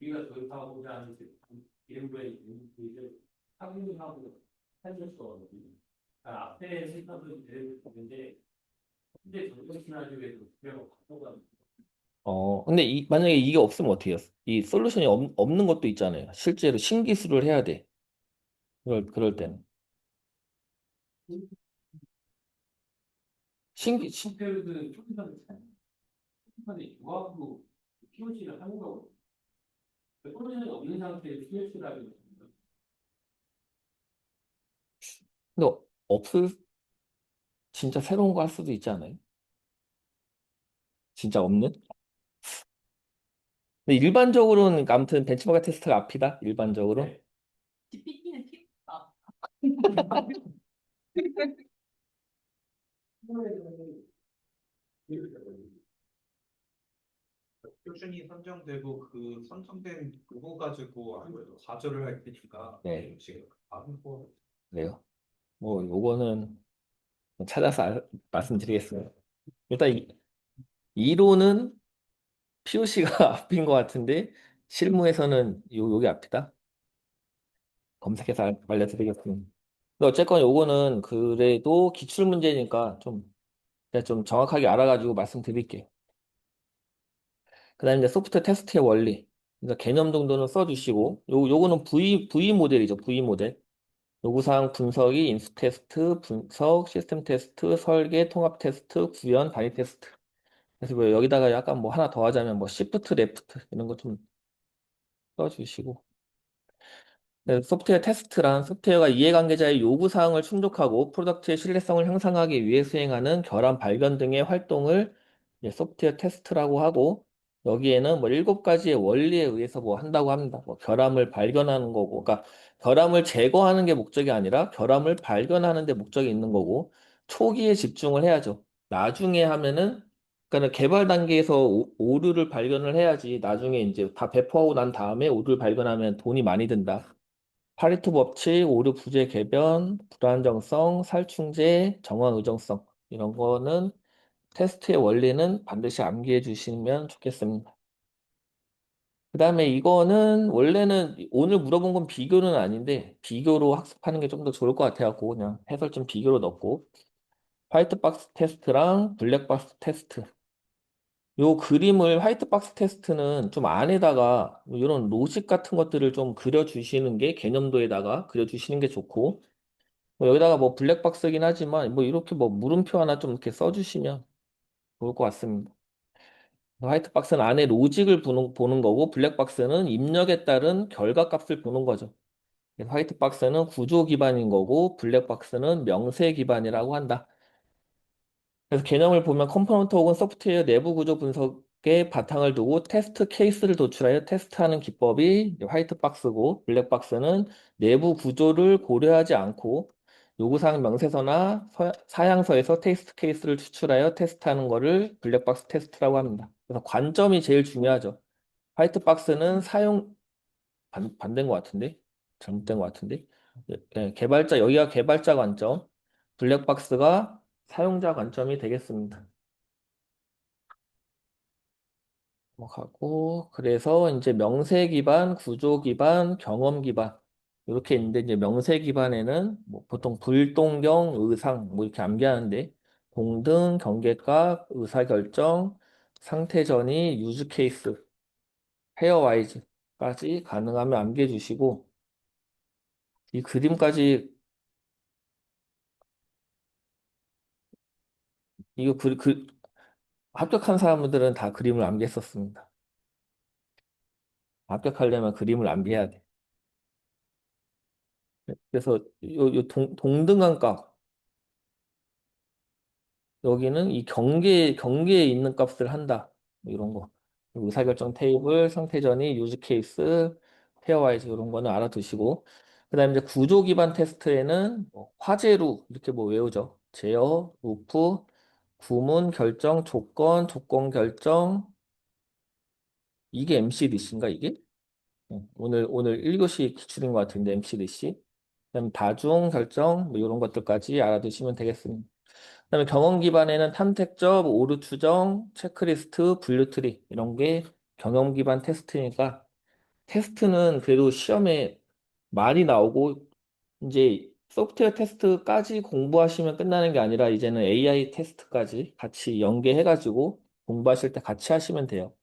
우리가 도입하고자 하는 제품 이런 거에 있는 를 확인하고 살릴 거거든요. 그러니까 앞에 세터도 되는데 현재 적용 시나리오에서 그대로 가져가는 근데 만약에 이게 없으면 어떻게 해요? 이 솔루션이 없는 것도 있잖아요. 실제로 신기술을 해야 돼. 그럴 때는. 컴퓨터는 초기선에 유학으로 POC를 하는 거거든요. 소리는 없는 상태에 POC를 하는 거거든요. 근데 없을, 진짜 새로운 거 할 수도 있지 않아요? 진짜 없는? 근데 일반적으로는, 그러니까 아무튼 벤치마크 테스트가 앞이다, 일반적으로. 네. GPT는 팁. 표준이 선정되고 그 선정된 그거 가지고 아무래도 가조를 할 테니까 네, 지금 다른 거 그래요. 뭐, 요거는 찾아서 말씀드리겠습니다. 일단, 이론은 POC가 앞인 것 같은데, 실무에서는 요게 앞이다. 검색해서 알려드리겠습니다. 근데 어쨌건 요거는 그래도 기출 문제니까 제가 좀 정확하게 알아가지고 말씀드릴게요. 그 다음에 이제 소프트 테스트의 원리. 그러니까 개념 정도는 써주시고, 요거는 V 모델이죠. V 모델. 요구사항 분석이 인수 테스트, 분석, 시스템 테스트, 설계, 통합 테스트, 구현, 단위 테스트. 그래서 뭐 여기다가 약간 뭐 하나 더 하자면 뭐 시프트, 레프트 이런 거 좀 써주시고. 네, 소프트웨어 테스트란 소프트웨어가 이해관계자의 요구사항을 충족하고 프로덕트의 신뢰성을 향상하기 위해 수행하는 결함 발견 등의 활동을 이제 소프트웨어 테스트라고 하고, 여기에는 뭐 7가지의 원리에 의해서 뭐 한다고 합니다. 뭐 결함을 발견하는 거고, 그러니까 결함을 제거하는 게 목적이 아니라 결함을 발견하는 데 목적이 있는 거고, 초기에 집중을 해야죠. 나중에 하면은, 그러니까 개발 단계에서 오류를 발견을 해야지, 나중에 이제 다 배포하고 난 다음에 오류를 발견하면 돈이 많이 든다. 파리토 법칙, 오류 부재 개변, 불안정성, 살충제, 정황 의존성 이런 거는 테스트의 원리는 반드시 암기해 주시면 좋겠습니다. 그 다음에 이거는 원래는 오늘 물어본 건 비교는 아닌데 비교로 학습하는 게 좀 더 좋을 것 같아갖고 그냥 해설 좀 비교로 넣고, 화이트박스 테스트랑 블랙박스 테스트, 요 그림을 화이트박스 테스트는 좀 안에다가 이런 로직 같은 것들을 좀 그려주시는 게, 개념도에다가 그려주시는 게 좋고, 뭐 여기다가 뭐 블랙박스긴 하지만 뭐 이렇게 뭐 물음표 하나 좀 이렇게 써주시면 좋을 것 같습니다. 화이트박스는 안에 로직을 보는 거고, 블랙박스는 입력에 따른 결과값을 보는 거죠. 그래서 화이트박스는 구조 기반인 거고, 블랙박스는 명세 기반이라고 한다. 그래서 개념을 보면 컴포넌트 혹은 소프트웨어 내부 구조 분석에 바탕을 두고 테스트 케이스를 도출하여 테스트하는 기법이 이제 화이트박스고, 블랙박스는 내부 구조를 고려하지 않고 요구사항 명세서나 사양서에서 테스트 케이스를 추출하여 테스트하는 것을 블랙박스 테스트라고 합니다. 그래서 관점이 제일 중요하죠. 화이트박스는 반대인 것 같은데? 잘못된 것 같은데? 여기가 개발자 관점, 블랙박스가 사용자 관점이 되겠습니다. 하고, 그래서 이제 명세 기반, 구조 기반, 경험 기반 이렇게 있는데, 이제 명세 기반에는 뭐 보통 불동경, 의상 뭐 이렇게 암기하는데, 동등, 경계값, 의사결정, 상태 전이, 유즈 케이스, 페어와이즈까지 가능하면 암기해 주시고, 이 그림까지 이거 합격한 사람들은 다 그림을 암기했었습니다. 합격하려면 그림을 암기해야 돼. 그래서 요 동등한 값, 여기는 이 경계에 있는 값을 한다. 뭐 이런 거. 의사결정 테이블, 상태전이, 유즈 케이스, 페어와이즈 이런 거는 알아두시고. 그 다음에 이제 구조 기반 테스트에는 뭐 화재로 이렇게 뭐 외우죠. 제어, 루프, 구문 결정, 조건 결정. 이게 MCDC인가 이게? 오늘 1교시 기출인 것 같은데 MCDC. 그다음 다중 결정 뭐 이런 것들까지 알아두시면 되겠습니다. 그다음에 경험 기반에는 탐색적, 오류 추정, 체크리스트, 분류트리 이런 게 경험 기반 테스트니까, 테스트는 그래도 시험에 많이 나오고, 이제 소프트웨어 테스트까지 공부하시면 끝나는 게 아니라 이제는 AI 테스트까지 같이 연계해가지고 공부하실 때 같이 하시면 돼요.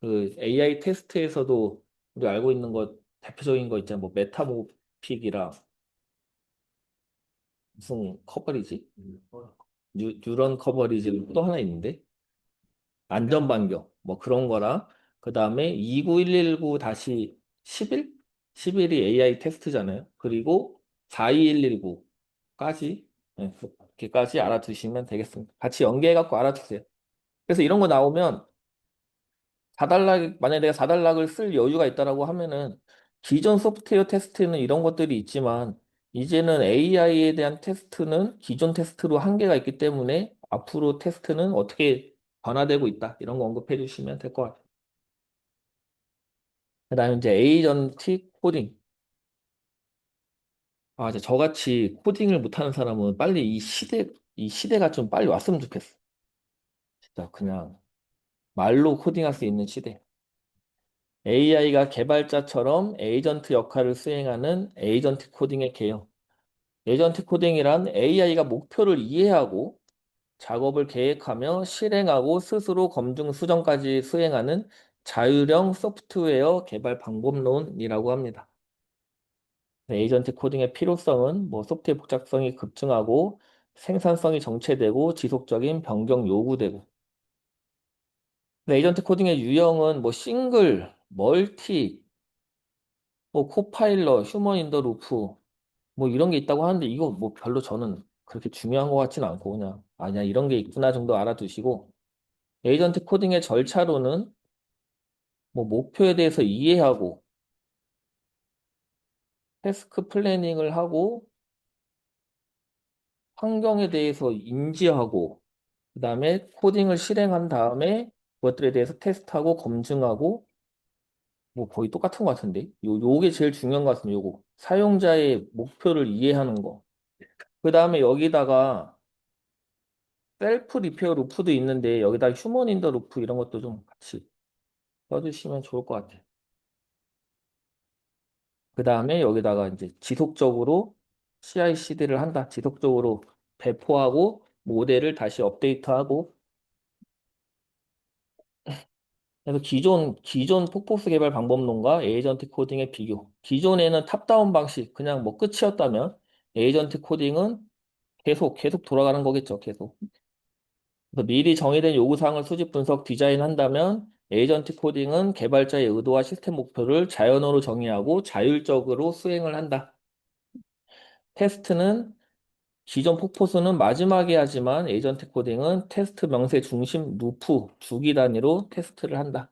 그 AI 테스트에서도 우리 알고 있는 것 대표적인 거 있잖아요. 뭐 메타모픽이랑 무슨 커버리지? 뉴런 커버리지 또 하나 있는데 안전 반경 뭐 그런 거랑 그 다음에 29119-11? 11이 AI 테스트잖아요. 그리고 42119까지 이렇게까지 알아두시면 되겠습니다. 같이 연계해 갖고 알아두세요. 그래서 이런 거 나오면 4단락 만약에 내가 4단락을 쓸 여유가 있다라고 하면은 기존 소프트웨어 테스트는 이런 것들이 있지만 이제는 AI에 대한 테스트는 기존 테스트로 한계가 있기 때문에 앞으로 테스트는 어떻게 변화되고 있다. 이런 거 언급해 주시면 될 것 같아요. 그다음에 이제 에이전틱 코딩. 아, 이제 저같이 코딩을 못하는 사람은 빨리 이 시대가 좀 빨리 왔으면 좋겠어. 진짜 그냥 말로 코딩할 수 있는 시대. AI가 개발자처럼 에이전트 역할을 수행하는 에이전트 코딩의 개요. 에이전트 코딩이란 AI가 목표를 이해하고 작업을 계획하며 실행하고 스스로 검증 수정까지 수행하는 자율형 소프트웨어 개발 방법론이라고 합니다. 에이전트 코딩의 필요성은 뭐 소프트웨어 복잡성이 급증하고 생산성이 정체되고 지속적인 변경 요구되고 에이전트 코딩의 유형은 뭐 싱글, 멀티, 뭐 코파일럿, 휴먼 인더 루프 뭐 이런 게 있다고 하는데 이거 뭐 별로 저는 그렇게 중요한 것 같지는 않고 그냥 아니야 이런 게 있구나 정도 알아두시고 에이전트 코딩의 절차로는 뭐 목표에 대해서 이해하고 태스크 플래닝을 하고 환경에 대해서 인지하고 그다음에 코딩을 실행한 다음에 그것들에 대해서 테스트하고 검증하고 뭐 거의 똑같은 것 같은데 요게 제일 중요한 것 같습니다. 요거 사용자의 목표를 이해하는 거. 그다음에 여기다가 셀프 리페어 루프도 있는데 여기다 휴먼 인더 루프 이런 것도 좀 같이 써주시면 좋을 것 같아요. 그다음에 여기다가 이제 지속적으로 CI/CD를 한다. 지속적으로 배포하고 모델을 다시 업데이트하고 그래서 기존 폭포스 개발 방법론과 에이전트 코딩의 비교. 기존에는 탑다운 방식 그냥 뭐 끝이었다면 에이전트 코딩은 계속 돌아가는 거겠죠. 계속. 그래서 미리 정의된 요구사항을 수집 분석 디자인한다면 에이전트 코딩은 개발자의 의도와 시스템 목표를 자연어로 정의하고 자율적으로 수행을 한다. 테스트는 기존 폭포수는 마지막에 하지만 에이전트 코딩은 테스트 명세 중심 루프 주기 단위로 테스트를 한다.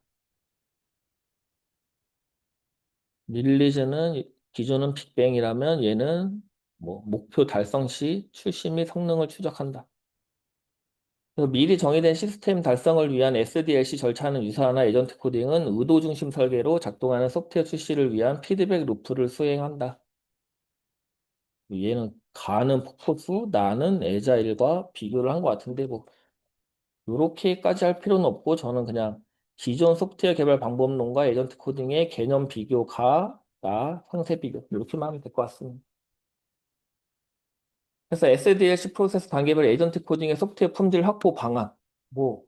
릴리즈는 기존은 빅뱅이라면 얘는 뭐 목표 달성 시 출시 및 성능을 추적한다. 그래서 미리 정의된 시스템 달성을 위한 SDLC 절차는 유사하나 에이전트 코딩은 의도 중심 설계로 작동하는 소프트웨어 출시를 위한 피드백 루프를 수행한다. 얘는 가는 폭포수, 나는 애자일과 비교를 한 것 같은데 뭐 이렇게까지 할 필요는 없고 저는 그냥 기존 소프트웨어 개발 방법론과 에이전트 코딩의 개념 비교가 나 상세 비교 이렇게만 하면 될 것 같습니다. 그래서 SDLC 프로세스 단계별 에이전트 코딩의 소프트웨어 품질 확보 방안 뭐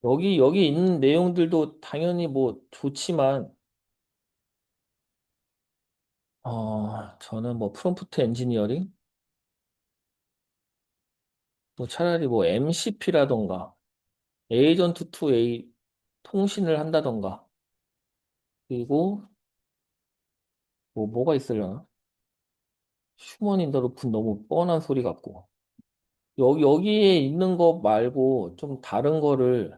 여기 있는 내용들도 당연히 뭐 좋지만 저는 뭐 프롬프트 엔지니어링 뭐 차라리 뭐 MCP라던가 에이전트 투 A 통신을 한다던가 그리고 뭐가 있으려나 휴먼 인더 루프는 너무 뻔한 소리 같고 여기에 있는 거 말고 좀 다른 거를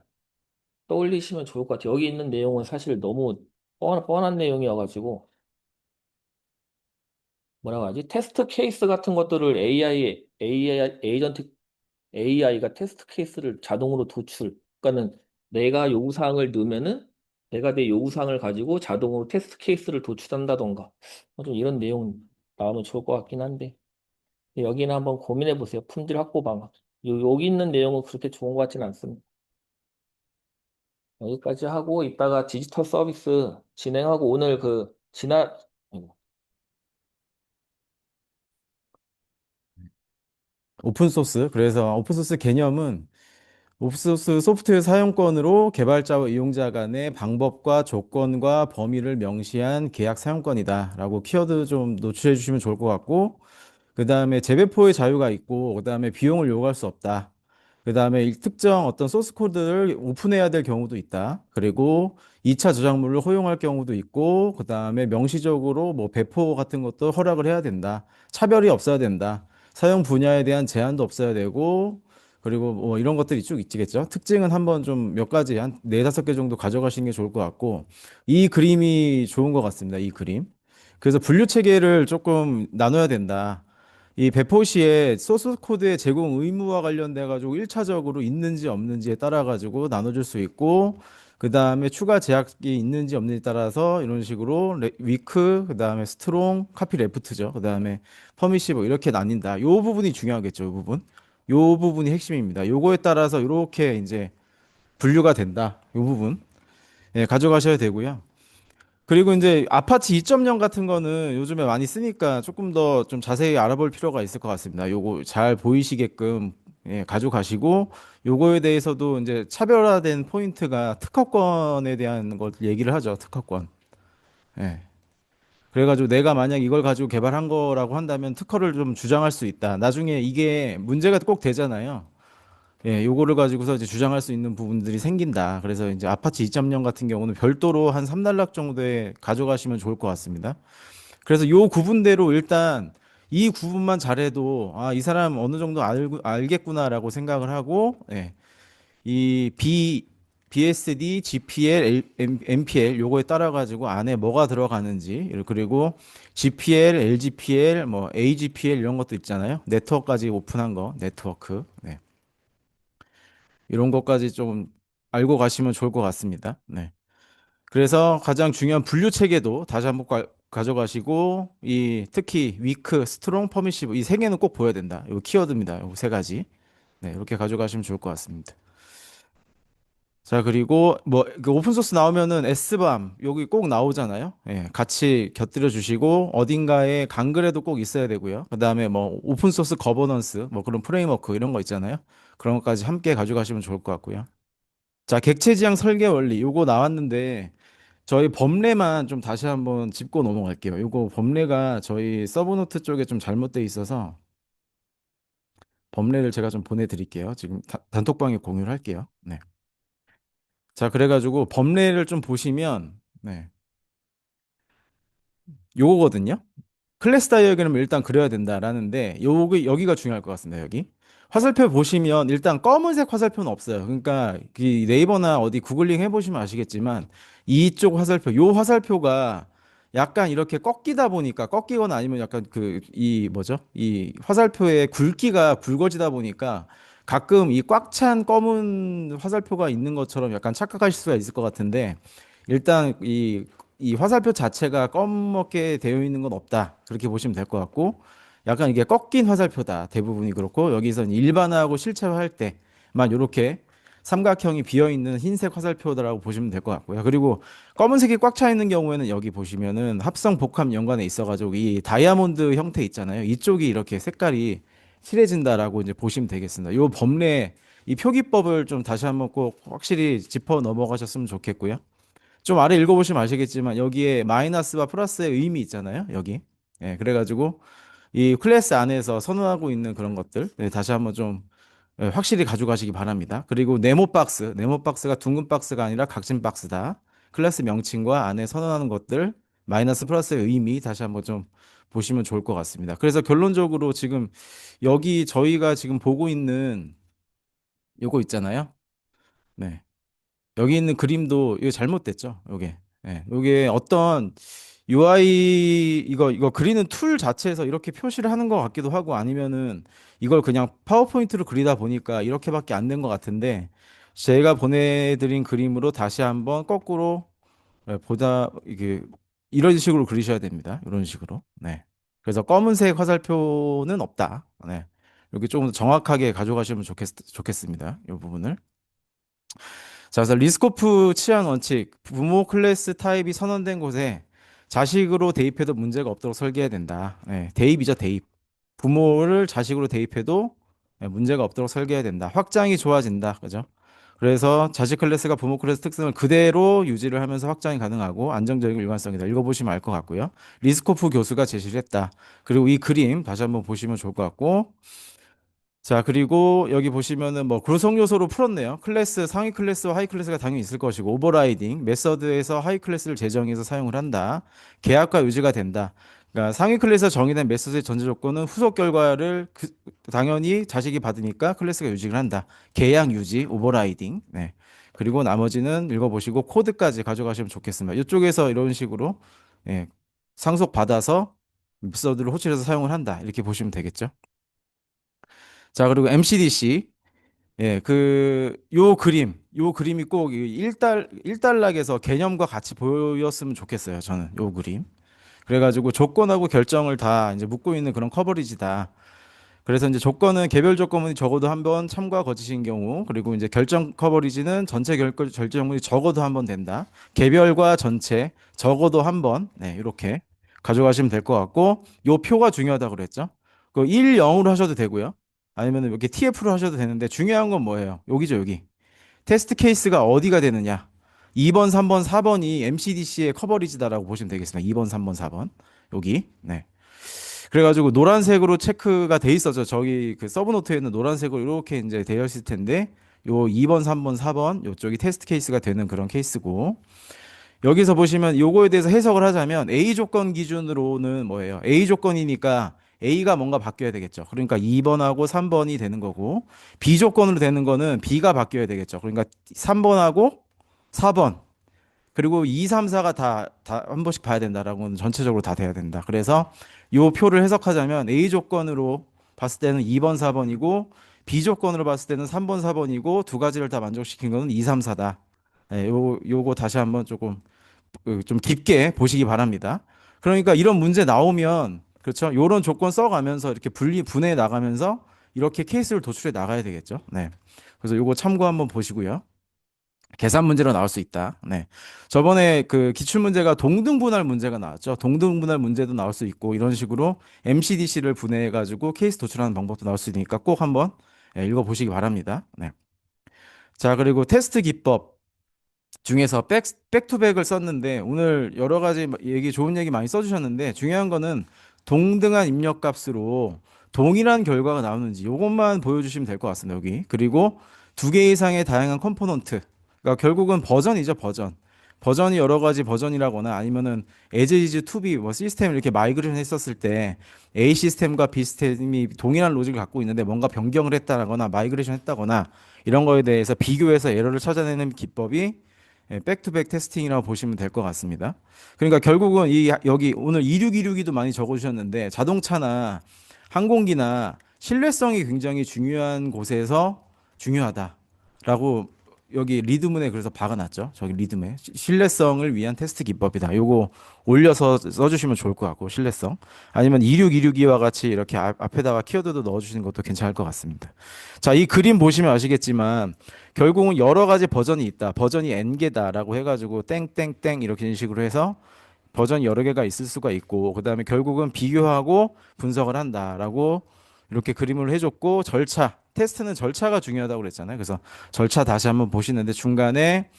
떠올리시면 좋을 것 같아요. 여기 있는 내용은 사실 너무 뻔한 내용이어가지고 뭐라고 하지? 테스트 케이스 같은 것들을 에이전트 AI가 테스트 케이스를 자동으로 도출. 그러니까는 내가 요구사항을 넣으면은 내가 내 요구사항을 가지고 자동으로 테스트 케이스를 도출한다던가. 좀 이런 내용 나오면 좋을 것 같긴 한데. 여기는 한번 고민해 보세요. 품질 확보 방안. 여기 있는 내용은 그렇게 좋은 것 같지는 않습니다. 여기까지 하고 이따가 디지털 서비스 진행하고 오늘 아이고, 오픈소스. 그래서 오픈소스 개념은 오픈소스 소프트웨어 사용권으로 개발자와 이용자 간의 방법과 조건과 범위를 명시한 계약 사용권이다. 라고 키워드 좀 노출해 주시면 좋을 것 같고, 그 다음에 재배포의 자유가 있고, 그 다음에 비용을 요구할 수 없다. 그 다음에 특정 어떤 소스 코드를 오픈해야 될 경우도 있다. 그리고 2차 저작물을 허용할 경우도 있고, 그 다음에 명시적으로 뭐 배포 같은 것도 허락을 해야 된다. 차별이 없어야 된다. 사용 분야에 대한 제한도 없어야 되고, 그리고 뭐 이런 것들이 쭉 있겠죠. 특징은 한번 좀 몇 가지, 한 네다섯 개 정도 가져가시는 게 좋을 것 같고, 이 그림이 좋은 것 같습니다. 이 그림. 그래서 분류 체계를 조금 나눠야 된다. 이 배포 시에 소스 코드의 제공 의무와 관련돼 가지고 1차적으로 있는지 없는지에 따라 가지고 나눠줄 수 있고, 그 다음에 추가 제약이 있는지 없는지에 따라서 이런 식으로 위크, 그 다음에 스트롱, 카피 레프트죠. 그 다음에 퍼미시브 이렇게 나뉜다. 요 부분이 중요하겠죠. 요 부분. 요 부분이 핵심입니다. 요거에 따라서 이렇게 이제 분류가 된다. 요 부분. 예, 가져가셔야 되고요. 그리고 이제 아파트 2.0 같은 거는 요즘에 많이 쓰니까 조금 더 좀 자세히 알아볼 필요가 있을 것 같습니다. 요거 잘 보이시게끔 예, 가져가시고 요거에 대해서도 이제 차별화된 포인트가 특허권에 대한 걸 얘기를 하죠. 특허권. 예. 그래가지고 내가 만약 이걸 가지고 개발한 거라고 한다면 특허를 좀 주장할 수 있다. 나중에 이게 문제가 꼭 되잖아요. 예, 요거를 가지고서 이제 주장할 수 있는 부분들이 생긴다. 그래서 이제 아파트 2.0 같은 경우는 별도로 한 3단락 정도에 가져가시면 좋을 것 같습니다. 그래서 요 구분대로 일단 이 구분만 잘해도 아, 이 사람 어느 정도 알겠구나라고 생각을 하고 예, 이 BSD, GPL, MPL 요거에 따라 가지고 안에 뭐가 들어가는지 그리고 GPL, LGPL, 뭐 AGPL 이런 것도 있잖아요. 네트워크까지 오픈한 거, 네트워크. 네. 이런 것까지 좀 알고 가시면 좋을 것 같습니다. 네. 그래서 가장 중요한 분류 체계도 다시 한번 가져가시고 이 특히 위크, 스트롱, 퍼미시브 이 세 개는 꼭 보여야 된다. 이 키워드입니다. 이 세 가지. 네, 이렇게 가져가시면 좋을 것 같습니다. 자, 그리고 뭐그 오픈 소스 나오면은 S밤 여기 꼭 나오잖아요. 예, 같이 곁들여 주시고 어딘가에 강글에도 꼭 있어야 되고요. 그다음에 뭐 오픈 소스 거버넌스 뭐 그런 프레임워크 이런 거 있잖아요. 그런 것까지 함께 가져가시면 좋을 것 같고요. 자, 객체 지향 설계 원리 요거 나왔는데 저희 법례만 좀 다시 한번 짚고 넘어갈게요. 요거 법례가 저희 서브노트 쪽에 좀 잘못돼 있어서 법례를 제가 좀 보내드릴게요. 지금 단톡방에 공유를 할게요. 네. 자, 그래가지고 법례를 좀 보시면 네. 요거거든요. 클래스 다이어그램을 일단 그려야 된다라는데 여기가 중요할 것 같습니다. 여기 화살표 보시면 일단 검은색 화살표는 없어요. 그러니까 이 네이버나 어디 구글링 해보시면 아시겠지만 이쪽 화살표 요 화살표가 약간 이렇게 꺾이다 보니까 꺾이거나 아니면 약간 그 이 뭐죠? 이 화살표의 굵기가 굵어지다 보니까 가끔 이 꽉 찬 검은 화살표가 있는 것처럼 약간 착각하실 수가 있을 것 같은데 일단 이 화살표 자체가 검게 되어 있는 건 없다. 그렇게 보시면 될 것 같고, 약간 이게 꺾인 화살표다. 대부분이 그렇고, 여기서는 일반화하고 실체화할 때만 이렇게 삼각형이 비어 있는 흰색 화살표다라고 보시면 될 것 같고요. 그리고 검은색이 꽉 차 있는 경우에는 여기 보시면은 합성 복합 연관에 있어가지고 이 다이아몬드 형태 있잖아요. 이쪽이 이렇게 색깔이 칠해진다라고 이제 보시면 되겠습니다. 요 법례, 이 표기법을 좀 다시 한번 꼭 확실히 짚어 넘어가셨으면 좋겠고요. 좀 아래 읽어보시면 아시겠지만 여기에 마이너스와 플러스의 의미 있잖아요. 여기. 예, 그래가지고 이 클래스 안에서 선언하고 있는 그런 것들 네, 다시 한번 좀 예, 확실히 가져가시기 바랍니다. 그리고 네모 박스가 둥근 박스가 아니라 각진 박스다. 클래스 명칭과 안에 선언하는 것들 마이너스 플러스의 의미 다시 한번 좀 보시면 좋을 것 같습니다. 그래서 결론적으로 지금 여기 저희가 지금 보고 있는 요거 있잖아요. 네. 여기 있는 그림도 이거 잘못됐죠. 요게. 예. 요게 어떤 UI 이거 그리는 툴 자체에서 이렇게 표시를 하는 것 같기도 하고 아니면은 이걸 그냥 파워포인트로 그리다 보니까 이렇게밖에 안 된 것 같은데 제가 보내드린 그림으로 다시 한번 거꾸로 예, 보다 이게 이런 식으로 그리셔야 됩니다. 이런 식으로. 네. 그래서 검은색 화살표는 없다. 네. 여기 조금 더 정확하게 가져가시면 좋겠습니다. 이 부분을. 자, 그래서 리스코프 치안 원칙, 부모 클래스 타입이 선언된 곳에 자식으로 대입해도 문제가 없도록 설계해야 된다. 네, 대입이죠, 대입. 부모를 자식으로 대입해도 문제가 없도록 설계해야 된다. 확장이 좋아진다. 그죠? 그래서 자식 클래스가 부모 클래스 특성을 그대로 유지를 하면서 확장이 가능하고 안정적인 일관성이다. 읽어보시면 알 것 같고요. 리스코프 교수가 제시를 했다. 그리고 이 그림 다시 한번 보시면 좋을 것 같고, 자, 그리고 여기 보시면은 뭐 구성 요소로 풀었네요. 클래스, 상위 클래스와 하위 클래스가 당연히 있을 것이고, 오버라이딩, 메서드에서 하위 클래스를 재정해서 사용을 한다. 계약과 유지가 된다. 그러니까 상위 클래스에서 정의된 메서드의 전제 조건은 후속 결과를 당연히 자식이 받으니까 클래스가 유지를 한다. 계약 유지, 오버라이딩. 네. 그리고 나머지는 읽어보시고 코드까지 가져가시면 좋겠습니다. 이쪽에서 이런 식으로 예, 상속 받아서 메서드를 호출해서 사용을 한다. 이렇게 보시면 되겠죠. 자, 그리고 MCDC. 예, 요 그림이 꼭 1단락에서 개념과 같이 보였으면 좋겠어요. 저는 요 그림. 그래가지고 조건하고 결정을 다 이제 묶고 있는 그런 커버리지다. 그래서 이제 조건은 개별 조건이 적어도 한 번 참고가 거치신 경우, 그리고 이제 결정 커버리지는 전체 결정문이 적어도 한 번 된다. 개별과 전체 적어도 한 번, 네, 이렇게 가져가시면 될 것 같고, 요 표가 중요하다고 그랬죠. 그 1, 0으로 하셔도 되고요. 아니면 이렇게 TF로 하셔도 되는데 중요한 건 뭐예요? 여기죠, 여기. 테스트 케이스가 어디가 되느냐? 2번, 3번, 4번이 MCDC의 커버리지다라고 보시면 되겠습니다. 2번, 3번, 4번. 여기. 네. 그래가지고 노란색으로 체크가 돼 있었죠. 저기 그 서브노트에는 노란색으로 이렇게 이제 되어 있을 텐데, 요 2번, 3번, 4번 요쪽이 테스트 케이스가 되는 그런 케이스고, 여기서 보시면 요거에 대해서 해석을 하자면 A 조건 기준으로는 뭐예요? A 조건이니까 A가 뭔가 바뀌어야 되겠죠. 그러니까 2번하고 3번이 되는 거고, B 조건으로 되는 거는 B가 바뀌어야 되겠죠. 그러니까 3번하고 4번, 그리고 2, 3, 4가 다 한 번씩 봐야 된다라고는 전체적으로 다 돼야 된다. 그래서 요 표를 해석하자면 A 조건으로 봤을 때는 2번, 4번이고, B 조건으로 봤을 때는 3번, 4번이고, 두 가지를 다 만족시킨 거는 2, 3, 4다. 요거 다시 한번 조금 좀 깊게 보시기 바랍니다. 그러니까 이런 문제 나오면, 그렇죠? 요런 조건 써가면서 이렇게 분해 나가면서 이렇게 케이스를 도출해 나가야 되겠죠. 네. 그래서 요거 참고 한번 보시고요. 계산 문제로 나올 수 있다. 네. 저번에 그 기출 문제가 동등분할 문제가 나왔죠. 동등분할 문제도 나올 수 있고, 이런 식으로 MCDC를 분해해 가지고 케이스 도출하는 방법도 나올 수 있으니까 꼭 한번 읽어 보시기 바랍니다. 네. 자, 그리고 테스트 기법 중에서 백투백을 썼는데, 오늘 여러 가지 좋은 얘기 많이 써주셨는데, 중요한 거는 동등한 입력값으로 동일한 결과가 나오는지 이것만 보여주시면 될 것 같습니다. 여기. 그리고 두 개 이상의 다양한 컴포넌트. 그러니까 결국은 버전이죠, 버전. 버전이 여러 가지 버전이라거나 아니면은 as is to be 뭐 시스템을 이렇게 마이그레이션 했었을 때 A 시스템과 B 시스템이 동일한 로직을 갖고 있는데 뭔가 변경을 했다거나 마이그레이션 했다거나 이런 거에 대해서 비교해서 에러를 찾아내는 기법이 백투백 테스팅이라고 보시면 될 것 같습니다. 그러니까 결국은 여기 오늘 2626이도 많이 적어주셨는데, 자동차나 항공기나 신뢰성이 굉장히 중요한 곳에서 중요하다라고 여기 리드문에 그래서 박아놨죠. 저기 리드문에 신뢰성을 위한 테스트 기법이다. 요거 올려서 써주시면 좋을 것 같고, 신뢰성. 아니면 26262와 같이 이렇게 앞에다가 키워드도 넣어주시는 것도 괜찮을 것 같습니다. 자, 이 그림 보시면 아시겠지만 결국은 여러 가지 버전이 있다. 버전이 n개다라고 해가지고 땡땡땡 이렇게 식으로 해서 버전이 여러 개가 있을 수가 있고, 그다음에 결국은 비교하고 분석을 한다라고 이렇게 그림을 해줬고, 테스트는 절차가 중요하다고 그랬잖아요. 그래서 절차 다시 한번 보시는데 중간에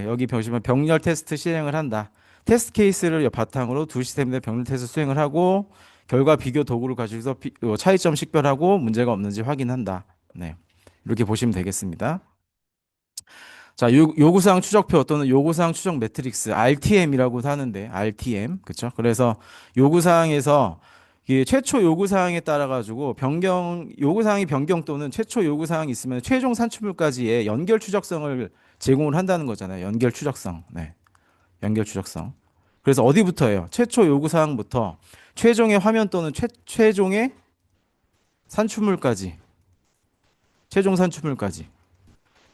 여기 보시면 병렬 테스트 실행을 한다. 테스트 케이스를 바탕으로 두 시스템의 병렬 테스트 수행을 하고 결과 비교 도구를 가지고서 차이점 식별하고 문제가 없는지 확인한다. 네. 이렇게 보시면 되겠습니다. 자, 요구사항 추적표 또는 요구사항 추적 매트릭스 RTM이라고 하는데, RTM. 그렇죠? 그래서 요구사항에서 이 최초 요구사항에 따라 가지고 요구사항이 변경 또는 최초 요구사항이 있으면 최종 산출물까지의 연결 추적성을 제공을 한다는 거잖아요. 연결 추적성. 네. 연결 추적성. 그래서 어디부터예요? 최초 요구사항부터 최종의 화면 또는 최종의 산출물까지. 최종 산출물까지.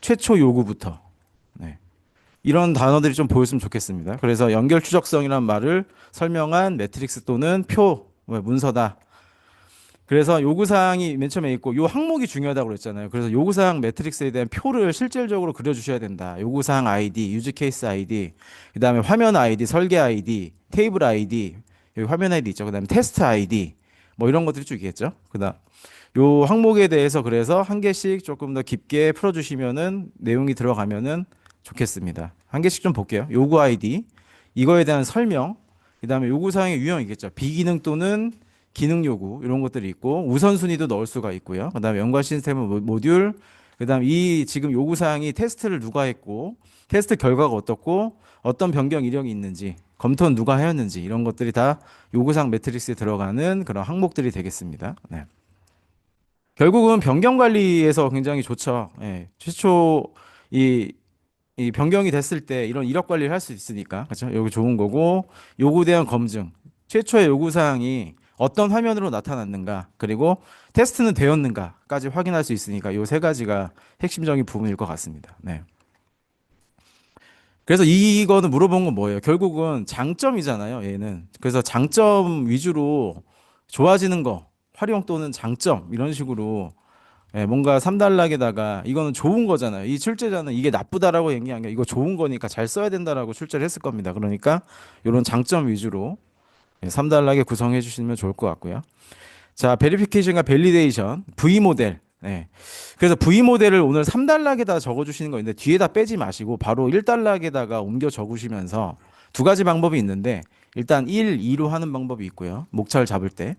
최초 요구부터. 네. 이런 단어들이 좀 보였으면 좋겠습니다. 그래서 연결 추적성이라는 말을 설명한 매트릭스 또는 문서다. 그래서 요구사항이 맨 처음에 있고, 요 항목이 중요하다고 그랬잖아요. 그래서 요구사항 매트릭스에 대한 표를 실질적으로 그려주셔야 된다. 요구사항 아이디, 유즈케이스 아이디, 그 다음에 화면 아이디, 설계 아이디, 테이블 아이디, 여기 화면 아이디 있죠. 그 다음에 테스트 아이디, 뭐 이런 것들이 쭉 있겠죠. 그다음 요 항목에 대해서 그래서 한 개씩 조금 더 깊게 풀어주시면은 내용이 들어가면은 좋겠습니다. 한 개씩 좀 볼게요. 요구 아이디, 이거에 대한 설명, 그다음에 요구 사항의 유형이 있겠죠. 비기능 또는 기능 요구 이런 것들이 있고 우선순위도 넣을 수가 있고요. 그다음에 연관 시스템 모듈, 그다음 이 지금 요구 사항이 테스트를 누가 했고 테스트 결과가 어떻고 어떤 변경 이력이 있는지 검토는 누가 하였는지 이런 것들이 다 요구사항 매트릭스에 들어가는 그런 항목들이 되겠습니다. 네. 결국은 변경 관리에서 굉장히 좋죠. 예. 최초 이, 이 변경이 됐을 때 이런 이력 관리를 할 수 있으니까. 그렇죠? 여기 좋은 거고 요구 대한 검증. 최초의 요구 사항이 어떤 화면으로 나타났는가, 그리고 테스트는 되었는가까지 확인할 수 있으니까 요 세 가지가 핵심적인 부분일 것 같습니다. 네. 그래서 이거는 물어본 건 뭐예요? 결국은 장점이잖아요, 얘는. 그래서 장점 위주로 좋아지는 거, 활용 또는 장점 이런 식으로 예, 뭔가 3단락에다가 이거는 좋은 거잖아요. 이 출제자는 이게 나쁘다라고 얘기한 게 이거 좋은 거니까 잘 써야 된다라고 출제를 했을 겁니다. 그러니까 이런 장점 위주로 3단락에 구성해 주시면 좋을 것 같고요. 자, 베리피케이션과 밸리데이션, V 모델. 네. 그래서 V 모델을 오늘 3단락에다 적어 주시는 거 있는데 뒤에다 빼지 마시고 바로 1단락에다가 옮겨 적으시면서 두 가지 방법이 있는데 일단 1, 2로 하는 방법이 있고요. 목차를 잡을 때.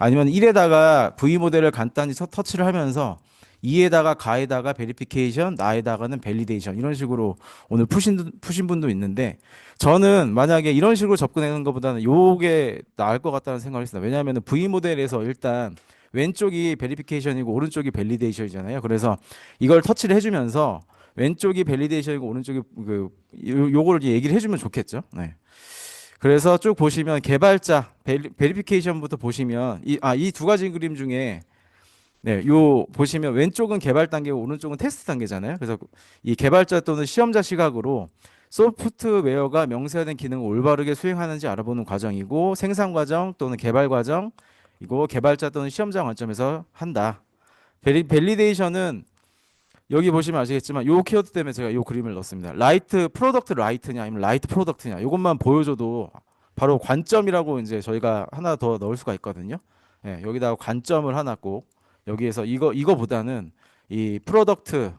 아니면 1에다가 V 모델을 간단히 터치를 하면서 2에다가 가에다가 베리피케이션, 나에다가는 밸리데이션 이런 식으로 오늘 푸신 분도 있는데 저는 만약에 이런 식으로 접근하는 것보다는 요게 나을 것 같다는 생각을 했습니다. 왜냐하면 V 모델에서 일단 왼쪽이 베리피케이션이고 오른쪽이 밸리데이션이잖아요. 그래서 이걸 터치를 해주면서 왼쪽이 밸리데이션이고 오른쪽이 요거를 얘기를 해주면 좋겠죠. 네. 그래서 쭉 보시면 개발자 베리피케이션부터 보시면 이 두 가지 그림 중에 네, 요 보시면 왼쪽은 개발 단계고 오른쪽은 테스트 단계잖아요. 그래서 이 개발자 또는 시험자 시각으로 소프트웨어가 명시화된 기능을 올바르게 수행하는지 알아보는 과정이고 생산 과정 또는 개발 과정 이거 개발자 또는 시험자 관점에서 한다. 밸리데이션은 여기 보시면 아시겠지만 요 키워드 때문에 제가 요 그림을 넣었습니다. 라이트 프로덕트 라이트냐 아니면 라이트 프로덕트냐 이것만 보여줘도 바로 관점이라고 이제 저희가 하나 더 넣을 수가 있거든요. 예, 여기다가 관점을 하나 꼭 여기에서 이거보다는 이 프로덕트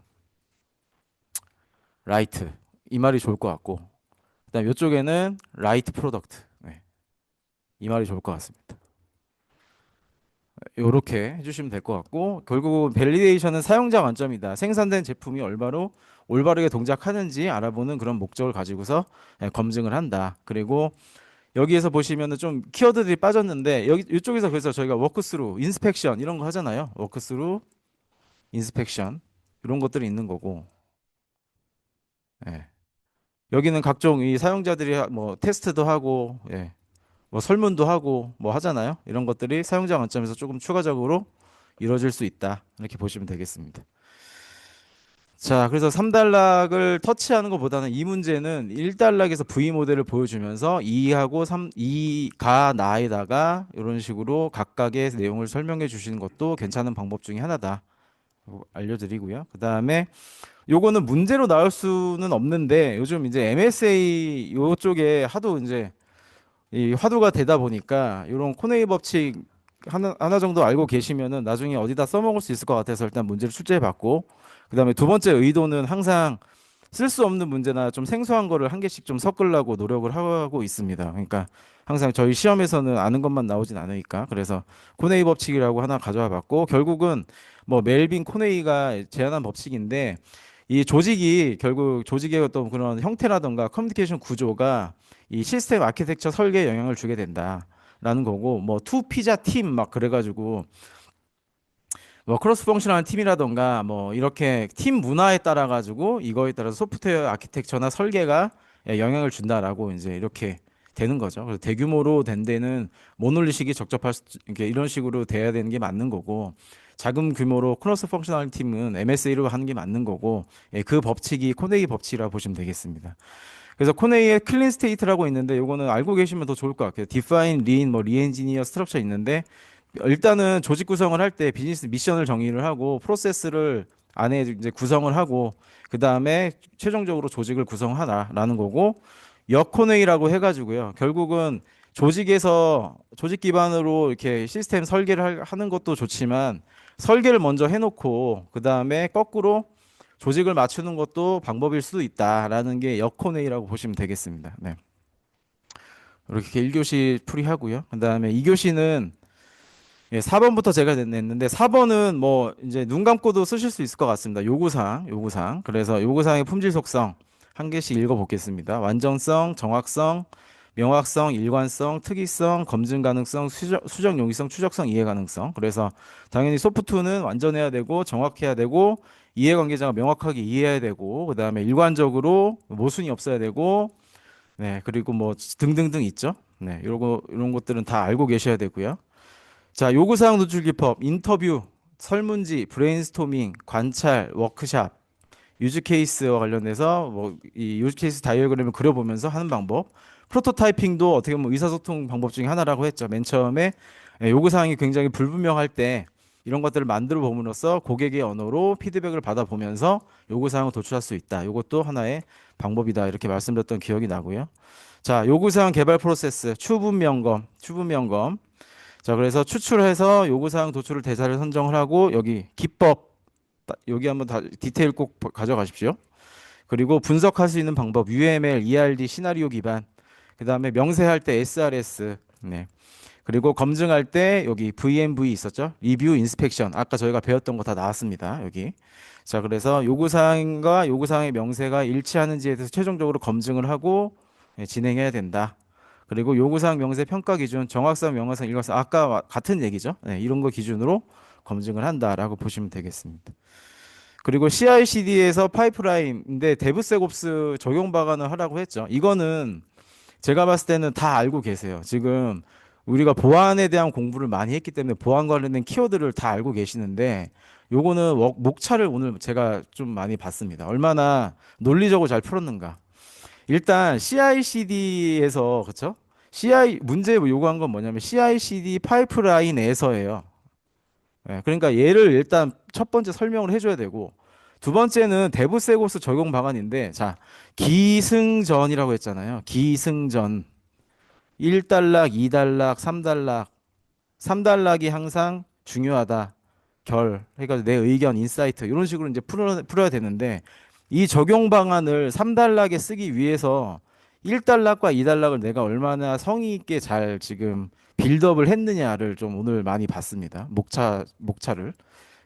라이트 이 말이 좋을 것 같고 그다음 이쪽에는 라이트 프로덕트 이 말이 좋을 것 같습니다. 이렇게 해주시면 될 것 같고 결국은 밸리데이션은 사용자 관점이다. 생산된 제품이 올바르게 동작하는지 알아보는 그런 목적을 가지고서 검증을 한다. 그리고 여기에서 보시면은 좀 키워드들이 빠졌는데 여기 이쪽에서 그래서 저희가 워크스루, 인스펙션 이런 거 하잖아요. 워크스루, 인스펙션 이런 것들이 있는 거고. 예. 여기는 각종 이 사용자들이 뭐 테스트도 하고 뭐 설문도 하고 뭐 하잖아요. 이런 것들이 사용자 관점에서 조금 추가적으로 이루어질 수 있다. 이렇게 보시면 되겠습니다. 자, 그래서 3단락을 터치하는 것보다는 이 문제는 1단락에서 V 모델을 보여주면서 2하고 2가 나에다가 이런 식으로 각각의 내용을 설명해 주시는 것도 괜찮은 방법 중에 하나다. 알려드리고요. 그 다음에 요거는 문제로 나올 수는 없는데 요즘 이제 MSA 요쪽에 하도 이제 이 화두가 되다 보니까 이런 코네이 법칙 하나 정도 알고 계시면은 나중에 어디다 써먹을 수 있을 것 같아서 일단 문제를 출제해봤고 그다음에 두 번째 의도는 항상 쓸 수 없는 문제나 좀 생소한 거를 한 개씩 좀 섞으려고 노력을 하고 있습니다. 그러니까 항상 저희 시험에서는 아는 것만 나오진 않으니까 그래서 코네이 법칙이라고 하나 가져와 봤고 결국은 뭐 멜빈 코네이가 제안한 법칙인데 이 조직이 결국 조직의 어떤 그런 형태라던가 커뮤니케이션 구조가 이 시스템 아키텍처 설계에 영향을 주게 된다라는 거고 뭐 투 피자 팀 막 그래가지고 뭐 크로스 펑셔널한 팀이라던가 뭐 이렇게 팀 문화에 따라 가지고 이거에 따라서 소프트웨어 아키텍처나 설계가 영향을 준다라고 이제 이렇게 되는 거죠. 그래서 대규모로 된 데는 모놀리식이 적접할 수 이렇게 이런 식으로 돼야 되는 게 맞는 거고 작은 규모로 크로스 펑셔널 팀은 MSA로 하는 게 맞는 거고 그 법칙이 코네이 법칙이라고 보시면 되겠습니다. 그래서 코네이의 클린 스테이트라고 있는데 요거는 알고 계시면 더 좋을 것 같아요. 디파인, 리인, 뭐 리엔지니어 스트럭처 있는데 일단은 조직 구성을 할 때 비즈니스 미션을 정의를 하고 프로세스를 안에 이제 구성을 하고 그 다음에 최종적으로 조직을 구성하라라는 거고 역코네이라고 해가지고요. 결국은 조직에서 조직 기반으로 이렇게 시스템 설계를 하는 것도 좋지만 설계를 먼저 해놓고 그 다음에 거꾸로 조직을 맞추는 것도 방법일 수도 있다라는 게 여코네이라고 보시면 되겠습니다. 네. 이렇게 1교시 풀이하고요. 그 다음에 2교시는 4번부터 제가 냈는데 4번은 뭐 이제 눈 감고도 쓰실 수 있을 것 같습니다. 요구사항. 그래서 요구사항의 품질 속성 한 개씩 읽어보겠습니다. 완전성, 정확성, 명확성, 일관성, 특이성, 검증 가능성, 수정 용이성, 추적성, 이해 가능성. 그래서 당연히 소프트는 완전해야 되고 정확해야 되고 이해관계자가 명확하게 이해해야 되고 그다음에 일관적으로 모순이 없어야 되고 네, 그리고 뭐 등등등 있죠. 네, 이런 것들은 다 알고 계셔야 되고요. 자, 요구사항 노출 기법, 인터뷰, 설문지, 브레인스토밍, 관찰, 워크샵, 유즈 케이스와 관련해서 뭐 이 유즈 케이스 다이어그램을 그려보면서 하는 방법. 프로토타이핑도 어떻게 보면 의사소통 방법 중에 하나라고 했죠. 맨 처음에 요구사항이 굉장히 불분명할 때 이런 것들을 만들어 봄으로써 고객의 언어로 피드백을 받아보면서 요구사항을 도출할 수 있다. 이것도 하나의 방법이다. 이렇게 말씀드렸던 기억이 나고요. 자, 요구사항 개발 프로세스, 추분 점검. 자, 그래서 추출해서 요구사항 도출을 대사를 선정을 하고 여기 기법 여기 한번 다 디테일 꼭 가져가십시오. 그리고 분석할 수 있는 방법 UML, ERD, 시나리오 기반. 그다음에 명세할 때 SRS. 네. 그리고 검증할 때 여기 VMV 있었죠? 리뷰, 인스펙션. 아까 저희가 배웠던 거 다 나왔습니다. 여기. 자, 그래서 요구사항과 요구사항의 명세가 일치하는지에 대해서 최종적으로 검증을 하고 진행해야 된다. 그리고 요구사항 명세 평가 기준, 정확성, 명확성, 일관성 아까 같은 얘기죠. 네, 이런 거 기준으로 검증을 한다라고 보시면 되겠습니다. 그리고 CI/CD에서 파이프라인인데 데브세곱스 적용 방안을 하라고 했죠. 이거는 제가 봤을 때는 다 알고 계세요. 지금 우리가 보안에 대한 공부를 많이 했기 때문에 보안 관련된 키워드를 다 알고 계시는데 요거는 목차를 오늘 제가 좀 많이 봤습니다. 얼마나 논리적으로 잘 풀었는가. 일단 CI/CD에서 그렇죠? 문제 요구한 건 뭐냐면 CI/CD 파이프라인에서예요. 예, 그러니까 얘를 일단 첫 번째 설명을 해줘야 되고 두 번째는 데브세고스 적용 방안인데 자 기승전이라고 했잖아요. 기승전 1단락, 2단락, 3단락 3단락이 항상 중요하다. 해가지고 내 의견, 인사이트 이런 식으로 이제 풀어야 되는데 이 적용 방안을 3단락에 쓰기 위해서 1단락과 2단락을 내가 얼마나 성의 있게 잘 지금 빌드업을 했느냐를 좀 오늘 많이 봤습니다. 목차를.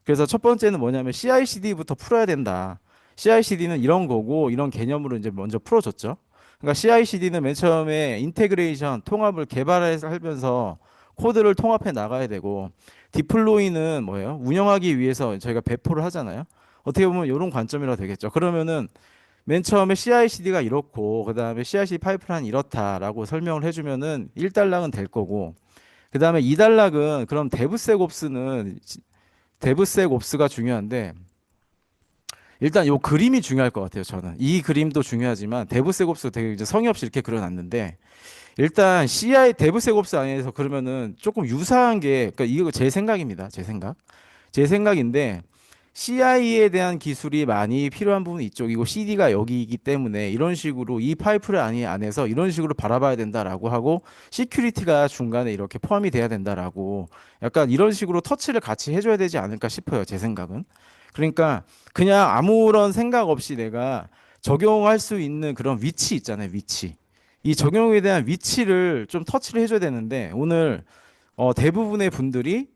그래서 첫 번째는 뭐냐면 CI/CD부터 풀어야 된다. CI/CD는 이런 거고 이런 개념으로 이제 먼저 풀어줬죠. 그러니까 CI/CD는 맨 처음에 인테그레이션, 통합을 개발해서 하면서 코드를 통합해 나가야 되고 디플로이는 뭐예요? 운영하기 위해서 저희가 배포를 하잖아요. 어떻게 보면 이런 관점이라 되겠죠. 그러면은 맨 처음에 CI/CD가 이렇고 그다음에 CI/CD 파이프라인 이렇다라고 설명을 해주면은 1단락은 될 거고 그다음에 2단락은 그럼 데브섹옵스가 중요한데 일단 요 그림이 중요할 것 같아요. 저는 이 그림도 중요하지만 데브섹옵스 되게 이제 성의 없이 이렇게 그려놨는데 일단 데브섹옵스 안에서 그러면은 조금 유사한 게 그러니까 이거 제 생각입니다. 제 생각인데 CI에 대한 기술이 많이 필요한 부분이 이쪽이고 CD가 여기이기 때문에 이런 식으로 이 파이프라인 안에서 이런 식으로 바라봐야 된다라고 하고 시큐리티가 중간에 이렇게 포함이 돼야 된다라고 약간 이런 식으로 터치를 같이 해줘야 되지 않을까 싶어요. 제 생각은. 그러니까 그냥 아무런 생각 없이 내가 적용할 수 있는 그런 위치 있잖아요. 위치. 이 적용에 대한 위치를 좀 터치를 해줘야 되는데 오늘 대부분의 분들이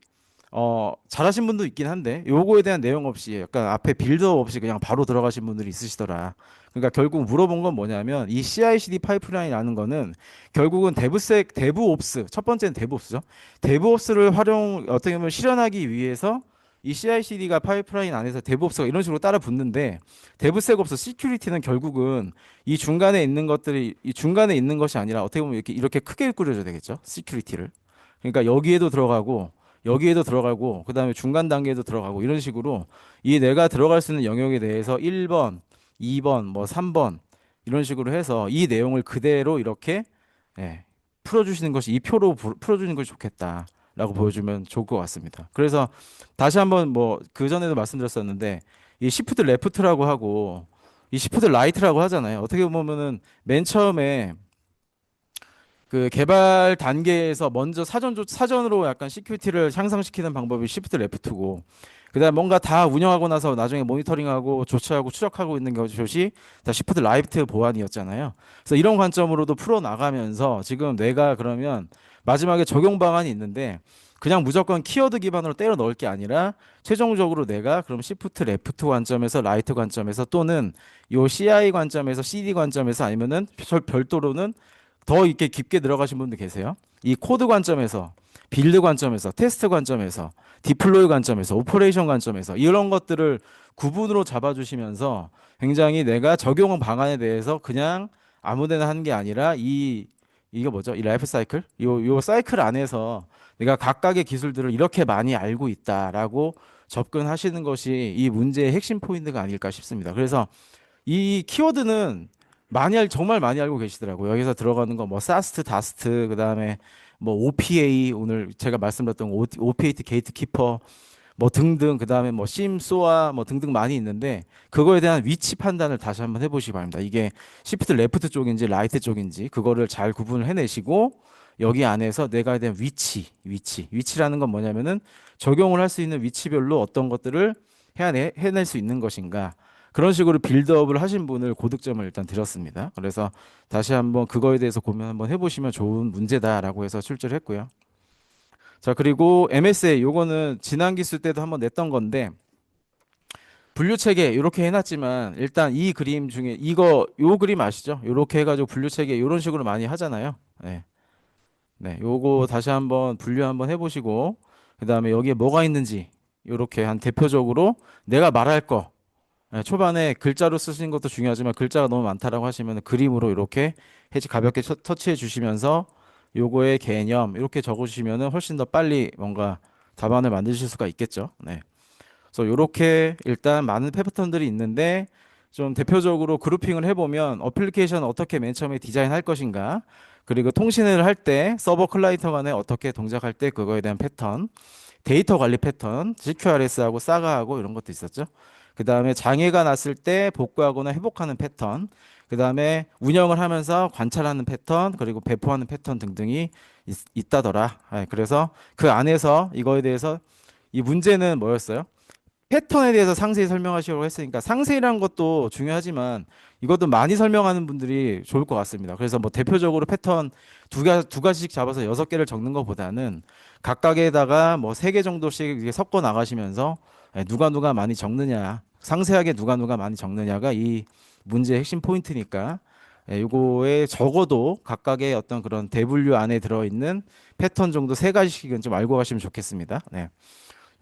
잘하신 분도 있긴 한데 요거에 대한 내용 없이 약간 앞에 빌드업 없이 그냥 바로 들어가신 분들이 있으시더라. 그러니까 결국 물어본 건 뭐냐면 이 CI/CD 파이프라인이라는 거는 결국은 데브옵스 첫 번째는 데브옵스죠. 데브옵스를 어떻게 보면 실현하기 위해서 이 CI/CD가 파이프라인 안에서 데브옵스가 이런 식으로 따라 붙는데 데브섹옵스 시큐리티는 결국은 이 중간에 있는 것이 아니라 어떻게 보면 이렇게 크게 꾸려져야 되겠죠. 시큐리티를. 그러니까 여기에도 들어가고 그다음에 중간 단계에도 들어가고 이런 식으로 이 내가 들어갈 수 있는 영역에 대해서 1번, 2번, 뭐 3번 이런 식으로 해서 이 내용을 그대로 이렇게 예, 풀어주시는 것이 이 표로 풀어주는 것이 좋겠다라고 보여주면 좋을 것 같습니다. 그래서 다시 한번 뭐 그전에도 말씀드렸었는데 이 시프트 레프트라고 하고 이 시프트 라이트라고 하잖아요. 어떻게 보면은 맨 처음에 그 개발 단계에서 먼저 사전으로 약간 시큐리티를 향상시키는 방법이 Shift Left고, 그다음 뭔가 다 운영하고 나서 나중에 모니터링하고 조치하고 추적하고 있는 것이 다 Shift Right 보안이었잖아요. 그래서 이런 관점으로도 풀어 나가면서 지금 내가 그러면 마지막에 적용 방안이 있는데 그냥 무조건 키워드 기반으로 때려 넣을 게 아니라 최종적으로 내가 그럼 Shift Left 관점에서 Right 관점에서 또는 요 CI 관점에서 CD 관점에서 아니면은 별도로는 더 이렇게 깊게 들어가신 분들 계세요. 이 코드 관점에서, 빌드 관점에서, 테스트 관점에서, 디플로이 관점에서, 오퍼레이션 관점에서 이런 것들을 구분으로 잡아주시면서 굉장히 내가 적용 방안에 대해서 그냥 아무데나 하는 게 아니라 이게 뭐죠? 이 라이프 사이클? 요 사이클 안에서 내가 각각의 기술들을 이렇게 많이 알고 있다라고 접근하시는 것이 이 문제의 핵심 포인트가 아닐까 싶습니다. 그래서 이 키워드는 정말 많이 알고 계시더라고요. 여기서 들어가는 거 뭐 사스트, 다스트, 그다음에 뭐 OPA 오늘 제가 말씀드렸던 OPA 게이트키퍼 뭐 등등 그다음에 뭐 심, 소아 뭐 등등 많이 있는데 그거에 대한 위치 판단을 다시 한번 해보시기 바랍니다. 이게 시프트 레프트 쪽인지 라이트 쪽인지 그거를 잘 구분을 해내시고 여기 안에서 내가 대한 위치라는 건 뭐냐면은 적용을 할 수 있는 위치별로 어떤 것들을 해낼 수 있는 것인가 그런 식으로 빌드업을 하신 분을 고득점을 일단 드렸습니다. 그래서 다시 한번 그거에 대해서 고민 한번 해보시면 좋은 문제다라고 해서 출제를 했고요. 자, 그리고 MSA 요거는 지난 기술 때도 한번 냈던 건데 분류 체계 이렇게 해놨지만 일단 이 그림 중에 요 그림 아시죠? 요렇게 해가지고 분류 체계 이런 식으로 많이 하잖아요. 네, 네, 요거 다시 한번 분류 한번 해보시고 그 다음에 여기에 뭐가 있는지 요렇게 한 대표적으로 내가 말할 거 초반에 글자로 쓰시는 것도 중요하지만 글자가 너무 많다라고 하시면 그림으로 이렇게 가볍게 터치해 주시면서 요거의 개념 이렇게 적으시면은 훨씬 더 빨리 뭔가 답안을 만드실 수가 있겠죠. 네. 그래서 요렇게 일단 많은 패턴들이 있는데 좀 대표적으로 그룹핑을 해보면 어플리케이션 어떻게 맨 처음에 디자인할 것인가 그리고 통신을 할 때 서버 클라이언트 간에 어떻게 동작할 때 그거에 대한 패턴 데이터 관리 패턴 CQRS하고 사가하고 이런 것도 있었죠. 그 다음에 장애가 났을 때 복구하거나 회복하는 패턴, 그 다음에 운영을 하면서 관찰하는 패턴, 그리고 배포하는 패턴 등등이 있다더라. 그래서 그 안에서 이거에 대해서 이 문제는 뭐였어요? 패턴에 대해서 상세히 설명하시려고 했으니까 상세히란 것도 중요하지만 이것도 많이 설명하는 분들이 좋을 것 같습니다. 그래서 뭐 대표적으로 패턴 두 가지씩 잡아서 6개를 적는 것보다는 각각에다가 뭐 3개 정도씩 이렇게 섞어 나가시면서 누가 많이 적느냐, 상세하게 누가 많이 적느냐가 이 문제의 핵심 포인트니까 요거에 적어도 각각의 어떤 그런 대분류 안에 들어있는 패턴 정도 3가지씩은 좀 알고 가시면 좋겠습니다. 네.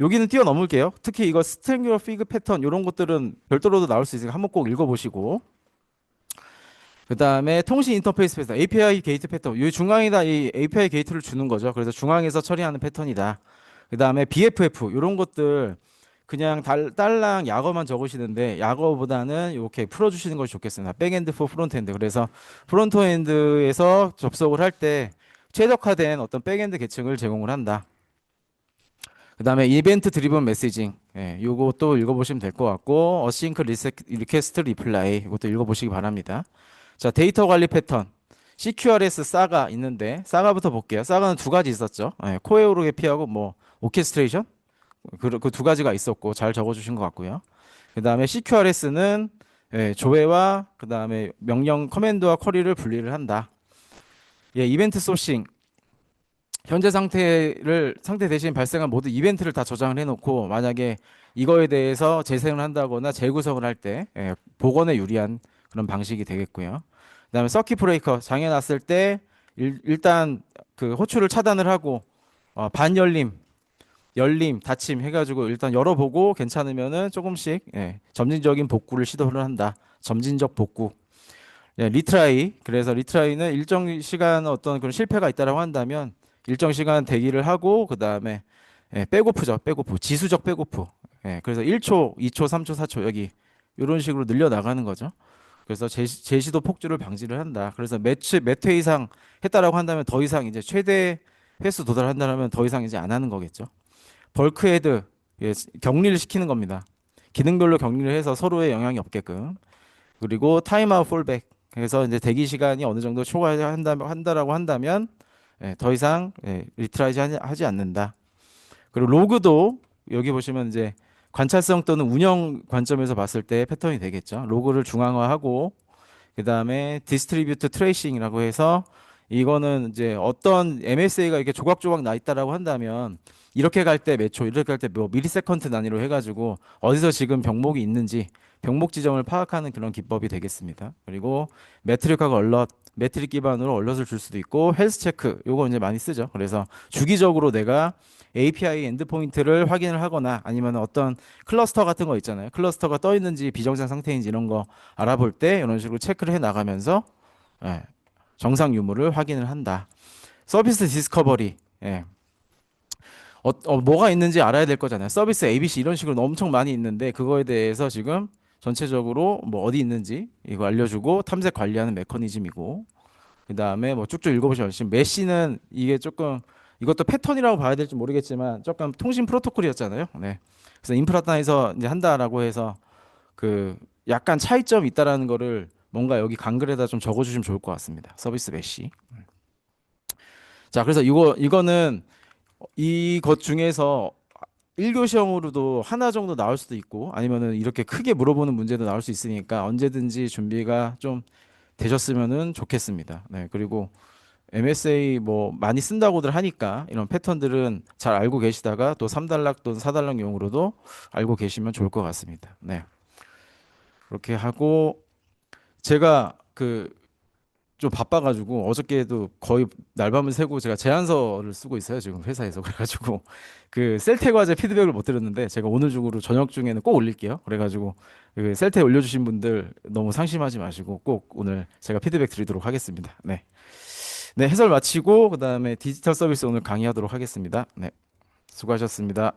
여기는 뛰어넘을게요. 특히 이거 스트랭귤러 피그 패턴 이런 것들은 별도로도 나올 수 있으니까 한번 꼭 읽어보시고 그 다음에 통신 인터페이스 패턴, API 게이트 패턴 이 중앙에다 이 API 게이트를 주는 거죠. 그래서 중앙에서 처리하는 패턴이다. 그 다음에 BFF 이런 것들 그냥 딸랑 약어만 적으시는데 약어보다는 이렇게 풀어주시는 것이 좋겠습니다. 백엔드 포 프론트엔드. 그래서 프론트엔드에서 접속을 할 때 최적화된 어떤 백엔드 계층을 제공을 한다. 그 다음에 이벤트 드리븐 메시징. 요것도 읽어보시면 될 것 같고, 어싱크 리퀘스트 리플라이. 이것도 읽어보시기 바랍니다. 자, 데이터 관리 패턴. CQRS 사가 있는데, 사가부터 볼게요. 사가는 2가지 있었죠. 코에오르게피하고 뭐, 오케스트레이션? 그 2가지가 있었고, 잘 적어주신 것 같고요. 그 다음에 CQRS는 조회와 그 다음에 명령 커맨드와 쿼리를 분리를 한다. 이벤트 소싱. 현재 상태 대신 발생한 모든 이벤트를 다 저장을 해놓고 만약에 이거에 대해서 재생을 한다거나 재구성을 할 때 복원에 유리한 그런 방식이 되겠고요. 그다음에 서킷 브레이커 장애 났을 때 일단 그 호출을 차단을 하고 반열림, 열림, 닫힘 해가지고 일단 열어보고 괜찮으면은 조금씩 점진적인 복구를 시도를 한다. 점진적 복구. 리트라이. 그래서 리트라이는 일정 시간 어떤 그런 실패가 있다라고 한다면 일정 시간 대기를 하고 그 다음에 백오프죠. 백오프. 지수적 백오프. 그래서 1초, 2초, 3초, 4초 여기 이런 식으로 늘려 나가는 거죠. 그래서 제시도 폭주를 방지를 한다. 그래서 몇 회 이상 했다라고 한다면 더 이상 이제 최대 횟수 도달한다면 더 이상 이제 안 하는 거겠죠. 벌크 헤드 격리를 시키는 겁니다. 기능별로 격리를 해서 서로의 영향이 없게끔. 그리고 타임아웃 폴백. 그래서 이제 대기 시간이 어느 정도 초과한다라고 한다면 더 이상 리트라이즈 하지 않는다. 그리고 로그도 여기 보시면 이제 관찰성 또는 운영 관점에서 봤을 때 패턴이 되겠죠. 로그를 중앙화하고 그다음에 디스트리뷰트 트레이싱이라고 해서 이거는 이제 어떤 MSA가 이렇게 조각조각 나 있다라고 한다면 이렇게 갈 때 몇 초, 이렇게 갈 때 뭐 미리세컨드 단위로 해가지고 어디서 지금 병목이 있는지 병목 지점을 파악하는 그런 기법이 되겠습니다. 그리고 매트릭하고 얼럿, 매트릭 기반으로 얼럿을 줄 수도 있고 헬스 체크 요거 이제 많이 쓰죠. 그래서 주기적으로 내가 API 엔드포인트를 확인을 하거나 아니면 어떤 클러스터 같은 거 있잖아요. 클러스터가 떠 있는지 비정상 상태인지 이런 거 알아볼 때 이런 식으로 체크를 해 나가면서 예, 정상 유무를 확인을 한다. 서비스 디스커버리. 예. 뭐가 있는지 알아야 될 거잖아요. 서비스 ABC 이런 식으로 엄청 많이 있는데 그거에 대해서 지금 전체적으로 뭐 어디 있는지 이거 알려주고 탐색 관리하는 메커니즘이고 그 다음에 뭐 쭉쭉 읽어보시면 지금 메시는 이게 조금 이것도 패턴이라고 봐야 될지 모르겠지만 조금 통신 프로토콜이었잖아요. 네. 그래서 인프라단에서 이제 한다라고 해서 그 약간 차이점이 있다라는 거를 뭔가 여기 간글에다 좀 적어주시면 좋을 것 같습니다. 서비스 메시. 자, 그래서 이거는 이것 중에서 1교시형으로도 하나 정도 나올 수도 있고 아니면은 이렇게 크게 물어보는 문제도 나올 수 있으니까 언제든지 준비가 좀 되셨으면은 좋겠습니다. 네, 그리고 MSA 뭐 많이 쓴다고들 하니까 이런 패턴들은 잘 알고 계시다가 또 3단락 또는 4단락 용으로도 알고 계시면 좋을 것 같습니다. 네. 그렇게 하고 제가 그 좀 바빠가지고 어저께도 거의 날밤을 새고 제가 제안서를 쓰고 있어요 지금 회사에서 그래가지고 그 셀태 과제 피드백을 못 드렸는데 제가 오늘 중으로 저녁 중에는 꼭 올릴게요. 그래가지고 그 셀태 올려주신 분들 너무 상심하지 마시고 꼭 오늘 제가 피드백 드리도록 하겠습니다. 네, 네 해설 마치고 그 다음에 디지털 서비스 오늘 강의하도록 하겠습니다. 네, 수고하셨습니다.